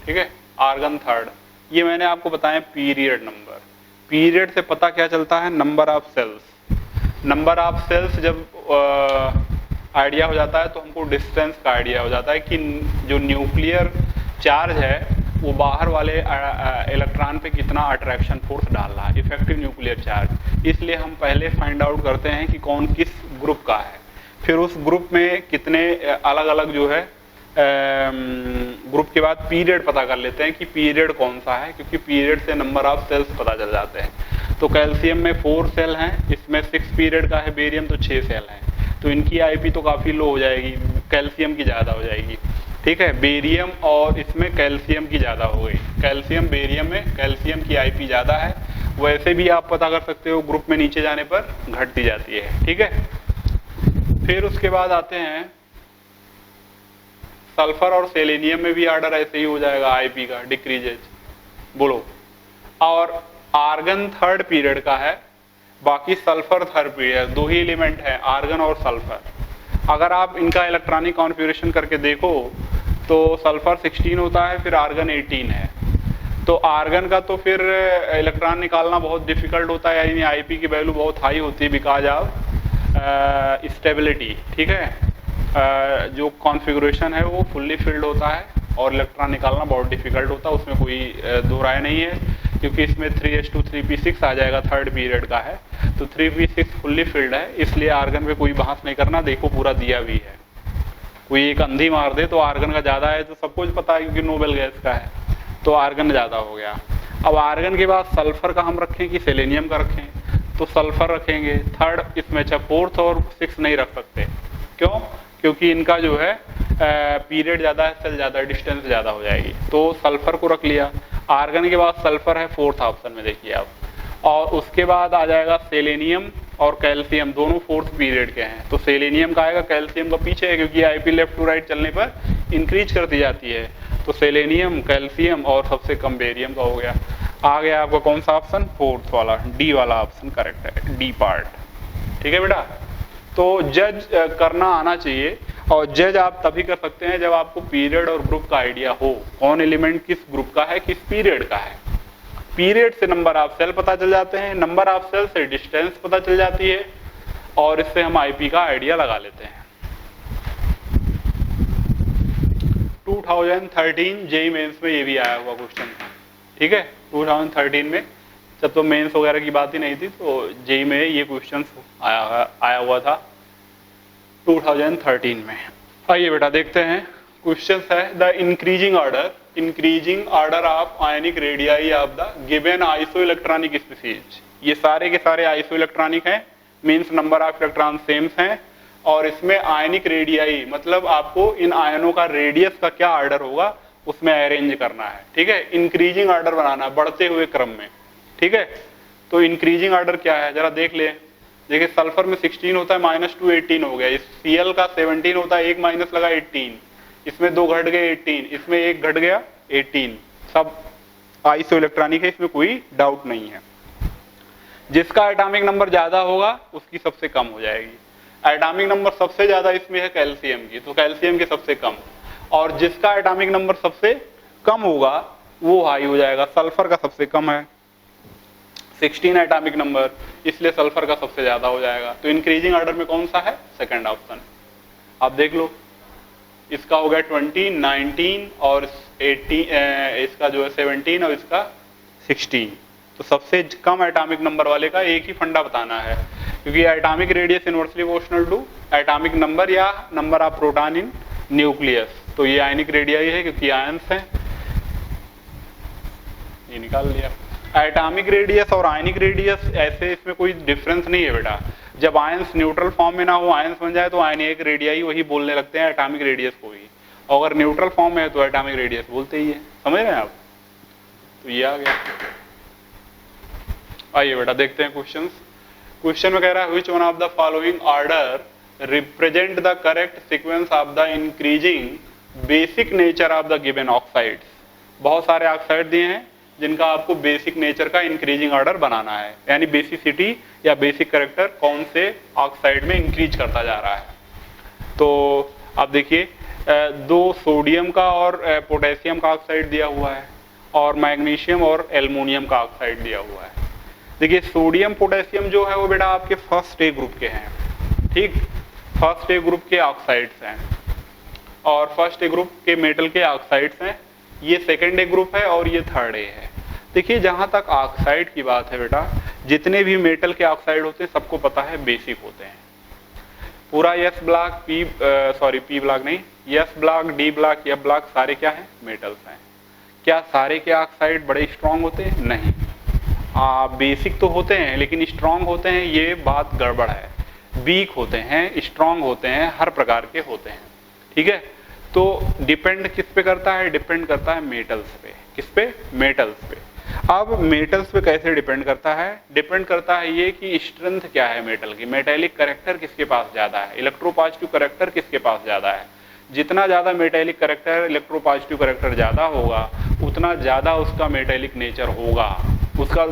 ठीक है, आर्गन थर्ड। ये मैंने आपको बताया पीरियड नंबर। पीरियड से पता क्या चलता है, number of shells. Number of shells जब आइडिया हो जाता है तो हमको डिस्टेंस का आइडिया हो जाता है कि जो न्यूक्लियर चार्ज है वो बाहर वाले इलेक्ट्रॉन पे कितना अट्रैक्शन फोर्स डाल रहा है, इफेक्टिव न्यूक्लियर चार्ज। इसलिए हम पहले फाइंड आउट करते हैं कि कौन किस ग्रुप का है, फिर उस ग्रुप में कितने अलग अलग जो है ग्रुप के बाद पीरियड पता कर लेते हैं कि पीरियड कौन सा है, क्योंकि पीरियड से नंबर ऑफ सेल्स पता चल जाते हैं। तो कैल्शियम में 4 सेल हैं, इसमें 6 पीरियड का है, बेरियम तो 6 सेल हैं, तो इनकी आईपी तो काफ़ी लो हो जाएगी, कैल्शियम की ज़्यादा हो जाएगी, ठीक है। बेरियम और इसमें कैल्शियम की ज़्यादा हो गई, कैल्शियम बेरियम में कैल्शियम की आईपी ज़्यादा है। वैसे भी आप पता कर सकते हो ग्रुप में नीचे जाने पर घटती जाती है, ठीक है। फिर उसके बाद आते हैं सल्फर और सेलेनियम में भी ऑर्डर ऐसे ही हो जाएगा आईपी का, डिक्रीजेज बोलो। और आर्गन थर्ड पीरियड का है, बाकी सल्फर थर्ड पीरियड, 2 ही एलिमेंट है आर्गन और सल्फर। अगर आप इनका इलेक्ट्रॉनिक कॉन्फ़िगरेशन करके देखो तो सल्फर 16 होता है, फिर आर्गन 18 है। तो आर्गन का तो फिर इलेक्ट्रॉन निकालना बहुत डिफिकल्ट होता है, यानी आईपी की वैल्यू बहुत हाई होती है बिकॉज ऑफ स्टेबिलिटी, ठीक है। जो कॉन्फ़िगरेशन है वो फुल्ली फिल्ड होता है और इलेक्ट्रॉन निकालना बहुत डिफिकल्ट होता है, उसमें कोई दो राय नहीं है, क्योंकि इसमें 3s2 3p6 आ जाएगा, थर्ड पीरियड का है, तो 3p6 फुल्ली फिल्ड है, इसलिए आर्गन पे कोई बहस नहीं करना। देखो पूरा दिया भी है, कोई एक अंधी मार दे तो आर्गन का ज़्यादा है तो सबको पता है क्योंकि नोबेल गैस का है, तो आर्गन ज़्यादा हो गया। अब आर्गन के बाद सल्फर का हम रखें कि सेलेनियम का रखें, तो सल्फर रखेंगे थर्ड, इसमें अच्छा 4th और 6 नहीं रख सकते, क्यों? क्योंकि इनका जो है पीरियड ज़्यादा है, सेल ज़्यादा है, डिस्टेंस ज़्यादा हो जाएगी, तो सल्फर को रख लिया। आर्गन के बाद सल्फर है 4th ऑप्शन में, देखिए आप। और उसके बाद आ जाएगा सेलेनियम और कैल्शियम, दोनों 4th पीरियड के हैं, तो सेलेनियम का आएगा, कैल्शियम का पीछे है, क्योंकि आईपी लेफ्ट टू राइट चलने पर इंक्रीज करती जाती है, तो सेलेनियम, कैल्शियम और सबसे कम बेरियम का हो गया। आ गया आपका कौन सा ऑप्शन, 4th वाला, डी वाला ऑप्शन करेक्ट है, डी पार्ट, ठीक है बेटा। तो जज करना आना चाहिए, और जज आप तभी कर सकते हैं जब आपको पीरियड और ग्रुप का आइडिया हो, कौन एलिमेंट किस ग्रुप का है, किस पीरियड का है। पीरियड से नंबर ऑफ सेल पता चल जाते हैं, नंबर ऑफ सेल से डिस्टेंस पता चल जाती है, और इससे हम आईपी का आइडिया लगा लेते हैं। 2013 जेईई मेंस में ये भी आया हुआ क्वेश्चन था, ठीक है। 2013 में जब तो मेंस वगैरह की बात ही नहीं थी, तो जेईई में ये क्वेश्चन आया हुआ था 2013 में। आइए बेटा देखते हैं क्वेश्चन है, the increasing order of ionic radii of the given iso electronic species. ये सारे के सारे आइसो इलेक्ट्रॉनिक हैं, means number of electron same हैं, और इसमें आयनिक रेडियाई मतलब आपको इन आयनों का रेडियस का क्या ऑर्डर होगा उसमें अरेंज करना है, ठीक है। इंक्रीजिंग ऑर्डर बनाना है, बढ़ते हुए क्रम में, ठीक है। तो इंक्रीजिंग ऑर्डर क्या है जरा देख ले। देखिए सल्फर में 16 होता है, -2 18 हो गया, इस Cl का 17 होता है, एक माइनस लगा 18, इसमें 2 घट गए 18, इसमें एक घट गया 18, सब आइसो इलेक्ट्रॉनिक है, इसमें कोई डाउट नहीं है। जिसका एटॉमिक नंबर ज्यादा होगा उसकी सबसे कम हो जाएगी। एटॉमिक नंबर सबसे ज्यादा इसमें है कैल्शियम की, तो कैल्शियम की सबसे कम, और जिसका एटॉमिक नंबर सबसे कम होगा वो हाई हो जाएगा। सल्फर का सबसे कम है 16 एटॉमिक नंबर, इसलिए सल्फर का सबसे ज्यादा हो जाएगा। तो इंक्रीजिंग ऑर्डर में कौन सा है, सेकंड ऑप्शन। आप देख लो, इसका हो गया 20, 19 और 18, इसका जो है 17 और इसका 16। तो सबसे कम एटॉमिक नंबर वाले का एक ही फंडा बताना है, क्योंकि atomic radius inversely proportional to atomic number या number of proton in nucleus. तो ये आयनिक रेडियाई है क्योंकि आयंस है, ये निकाल लिया। एटॉमिक रेडियस और आयनिक रेडियस ऐसे इसमें कोई डिफरेंस नहीं है बेटा। जब आयंस न्यूट्रल फॉर्म में ना हो, आयंस बन जाए तो आयनिक रेडियाई वही बोलने लगते हैं एटॉमिक रेडियस को ही, और अगर न्यूट्रल फॉर्म में है तो एटॉमिक रेडियस बोलते ही है, समझ रहे हैं आप। तो ये आ गया। आइए बेटा देखते हैं क्वेश्चन में कह रहा है which one of the following order represent the correct sequence of the increasing basic nature of the given oxides. बहुत सारे ऑक्साइड दिए हैं, जिनका आपको बेसिक नेचर का इंक्रीजिंग ऑर्डर बनाना है, यानी बेसिसिटी या बेसिक कैरेक्टर कौन से ऑक्साइड में इंक्रीज करता जा रहा है। तो आप देखिए, दो सोडियम का और पोटेशियम का ऑक्साइड दिया हुआ है और मैग्नीशियम और एल्युमिनियम का ऑक्साइड दिया हुआ है। देखिए सोडियम पोटेशियम जो है वो बेटा आपके फर्स्ट ए ग्रुप के हैं, ठीक, फर्स्ट ए ग्रुप के ऑक्साइड्स हैं और फर्स्ट ए ग्रुप के मेटल के ऑक्साइड्स हैं। ये सेकेंड ए ग्रुप है और ये थर्ड ए है। देखिए जहां तक ऑक्साइड की बात है बेटा, जितने भी मेटल के ऑक्साइड होते हैं सबको पता है बेसिक होते हैं। पूरा एस ब्लॉक पी ब्लॉक नहीं, S block, D block, F block सारे क्या है, मेटल्स हैं। क्या सारे के ऑक्साइड बड़े स्ट्रांग होते हैं? नहीं, बेसिक तो होते हैं लेकिन स्ट्रांग होते हैं, ये बात गड़बड़ है। वीक होते हैं, स्ट्रांग होते हैं, हर प्रकार के होते हैं, ठीक है। तो डिपेंड किस पे करता है? डिपेंड करता है मेटल्स पे। किस पे? मेटल्स पे। अब मेटल्स पे कैसे डिपेंड करता है? डिपेंड करता है ये कि स्ट्रेंथ क्या है मेटल की, मेटेलिक कैरेक्टर किसके पास ज्यादा है, इलेक्ट्रोपॉजिटिव कैरेक्टर किसके पास ज्यादा है। जितना ज्यादा मेटेलिक कैरेक्टर, इलेक्ट्रोपॉजिटिव कैरेक्टर ज्यादा होगा उतना ज्यादा उसका मेटेलिक नेचर होगा, उसका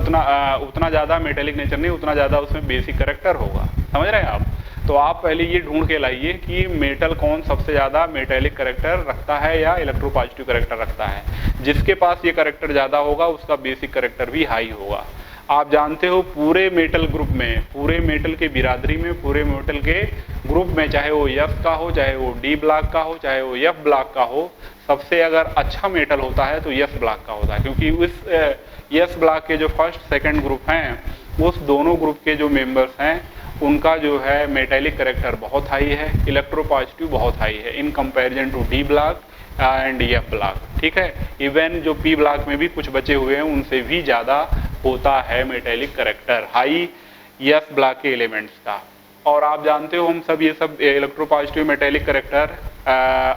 उतना ज्यादा मेटेलिक नेचर नहीं, उतना ज्यादा उसमें बेसिक कैरेक्टर होगा। समझ रहे हैं आप? तो आप पहले ये ढूंढ के लाइए कि मेटल कौन सबसे ज्यादा मेटेलिक कैरेक्टर रखता है या इलेक्ट्रोपॉजिटिव कैरेक्टर रखता है। जिसके पास ये कैरेक्टर ज्यादा होगा उसका बेसिक कैरेक्टर भी हाई होगा। आप जानते हो पूरे मेटल ग्रुप में, पूरे मेटल के बिरादरी में, पूरे मेटल के ग्रुप में, चाहे वो एफ का हो, चाहे वो डी ब्लॉक का हो, चाहे वो एफ ब्लॉक का हो, सबसे अगर अच्छा मेटल होता है तो एस ब्लॉक का होता है। क्योंकि उस एस ब्लॉक के जो फर्स्ट सेकंड ग्रुप हैं, उस दोनों ग्रुप के जो मेंबर्स हैं उनका जो है मेटेलिक कैरेक्टर बहुत हाई है, इलेक्ट्रोपॉजिटिव बहुत हाई है in comparison to D block and F block, ठीक है। इवन जो पी ब्लॉक में भी कुछ बचे हुए हैं उनसे भी ज़्यादा होता है metallic character high S block के एलिमेंट्स का। और आप जानते हो हम सब ये सब इलेक्ट्रोपॉजिटिव मेटेलिक कैरेक्टर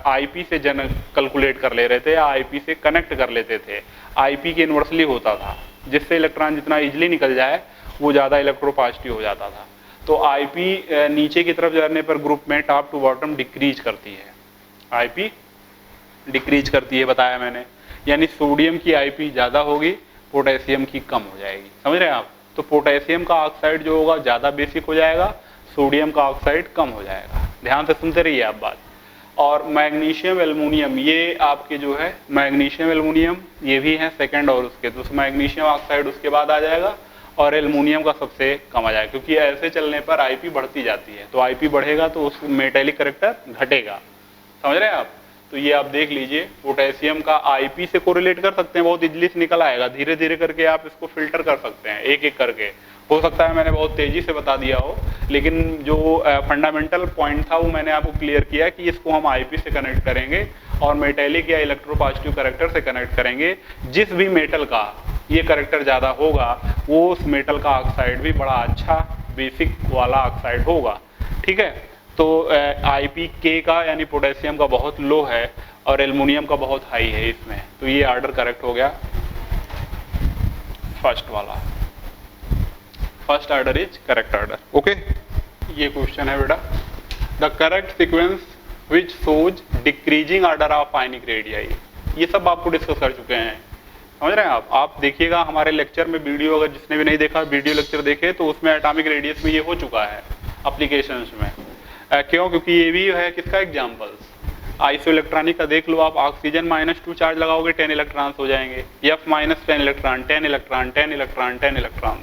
आईपी से कैलकुलेट कर ले रहे थे, आईपी से कनेक्ट कर लेते थे। आईपी के इन्वर्सली होता था, जिससे इलेक्ट्रॉन जितना इजीली निकल जाए वो ज़्यादा इलेक्ट्रोपॉजिटिव हो जाता था। तो आईपी नीचे की तरफ जाने पर ग्रुप में टॉप टू बॉटम डिक्रीज करती है, आईपी डिक्रीज करती है, बताया मैंने। यानी सोडियम की आईपी ज़्यादा होगी, पोटेशियम की कम हो जाएगी। समझ रहे हैं आप? तो पोटेशियम का ऑक्साइड जो होगा ज़्यादा बेसिक हो जाएगा, सोडियम का ऑक्साइड कम हो जाएगा। ध्यान से सुनते रहिए आप बात। और मैग्नीशियम एल्युमिनियम, ये आपके जो है मैग्नीशियम एल्युमिनियम ये भी है सेकंड, और उसके तो मैग्नीशियम ऑक्साइड उसके बाद आ जाएगा और एल्युमिनियम का सबसे कम आ जाएगा। क्योंकि ऐसे चलने पर आईपी बढ़ती जाती है, तो आईपी बढ़ेगा तो उस मेटेलिक कैरेक्टर घटेगा। समझ रहे हैं आप? तो ये आप देख लीजिए, पोटेशियम का आईपी से कोरिलेट कर सकते हैं, बहुत इजीली से निकल आएगा। धीरे धीरे करके आप इसको फिल्टर कर सकते हैं, एक एक करके। हो सकता है मैंने बहुत तेजी से बता दिया हो, लेकिन जो फंडामेंटल पॉइंट था वो मैंने आपको क्लियर किया कि इसको हम आईपी से कनेक्ट करेंगे और मेटेलिक या इलेक्ट्रोपॉजिटिव कैरेक्टर से कनेक्ट करेंगे। जिस भी मेटल का ये कैरेक्टर ज़्यादा होगा वो उस मेटल का ऑक्साइड भी बड़ा अच्छा बेसिक वाला ऑक्साइड होगा, ठीक है। तो आईपी के का यानी पोटेशियम का बहुत लो है और एल्युमिनियम का बहुत हाई है इसमें। तो ये ऑर्डर करेक्ट हो गया, फर्स्ट वाला, first order is correct order. Okay, ये क्वेश्चन है बेटा, the correct sequence which shows decreasing order of ionic radii. ये सब आपको डिस्कस कर चुके हैं, समझ रहे हैं आप देखिएगा हमारे लेक्चर में वीडियो, अगर जिसने भी नहीं देखा वीडियो लेक्चर देखे तो उसमें एटॉमिक रेडियस में ये हो चुका है एप्लीकेशंस में। क्यों? क्योंकि ये भी है किसका एग्जाम्पल्स, आइसो इलेक्ट्रॉनिक का देख लो आप। ऑक्सीजन -2 चार्ज लगाओगे 10 इलेक्ट्रॉन्स हो जाएंगे, F -10 electron, 10 electron, 10 electron, 10 electron,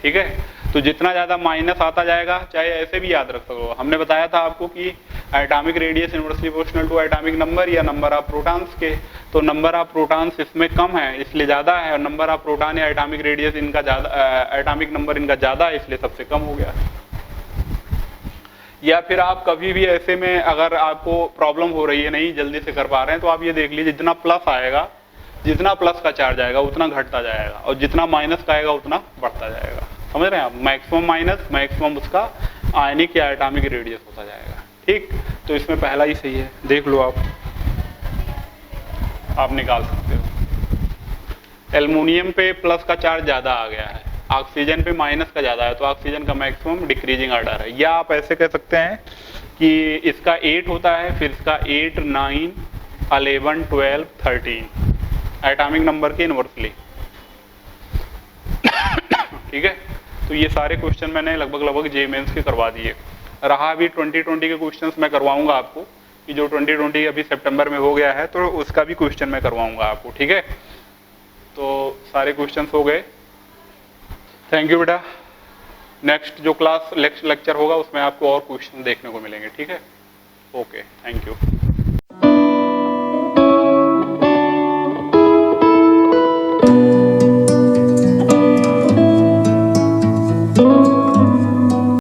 ठीक है। तो जितना ज़्यादा माइनस आता जाएगा, चाहे ऐसे भी याद रख सको, हमने बताया था आपको कि atomic radius inversely proportional to atomic number या नंबर ऑफ प्रोटॉन्स के। तो नंबर ऑफ प्रोटॉन्स इसमें कम है इसलिए ज़्यादा है, और नंबर ऑफ प्रोटॉन या एटॉमिक रेडियस इनका ज़्यादा, एटॉमिक नंबर इनका ज़्यादा है इसलिए सबसे कम हो गया। या फिर आप कभी भी ऐसे में अगर आपको प्रॉब्लम हो रही है, नहीं जल्दी से कर पा रहे हैं, तो आप ये देख लीजिए जितना प्लस आएगा, जितना प्लस का चार्ज आएगा उतना घटता जाएगा, और जितना माइनस का आएगा उतना बढ़ता जाएगा। समझ रहे हैं आप? मैक्सिमम माइनस मैक्सिमम उसका आयनिक या एटॉमिक रेडियस होता जाएगा, ठीक। तो इसमें पहला ही सही है, देख लो आप निकाल सकते हो। एल्युमिनियम पे प्लस का चार्ज ज़्यादा आ गया है, ऑक्सीजन पे माइनस का ज़्यादा है, तो ऑक्सीजन का मैक्सिमम डिक्रीजिंग ऑर्डर है। या आप ऐसे कह सकते हैं कि इसका 8 होता है, फिर इसका 8, 9, 11, 12, 13 एटॉमिक नंबर के इनवर्सली। ठीक है, तो ये सारे क्वेश्चन मैंने लगभग जे मेंस के करवा दिए। रहा अभी 2020 के क्वेश्चंस मैं करवाऊंगा आपको, कि जो 2020 अभी सितंबर में हो गया है तो उसका भी क्वेश्चन मैं करवाऊंगा आपको। ठीक है, तो सारे क्वेश्चंस हो गए। थैंक यू बेटा। नेक्स्ट जो क्लास लेक्चर होगा उसमें आपको और क्वेश्चन देखने को मिलेंगे। ठीक है, ओके, थैंक यू।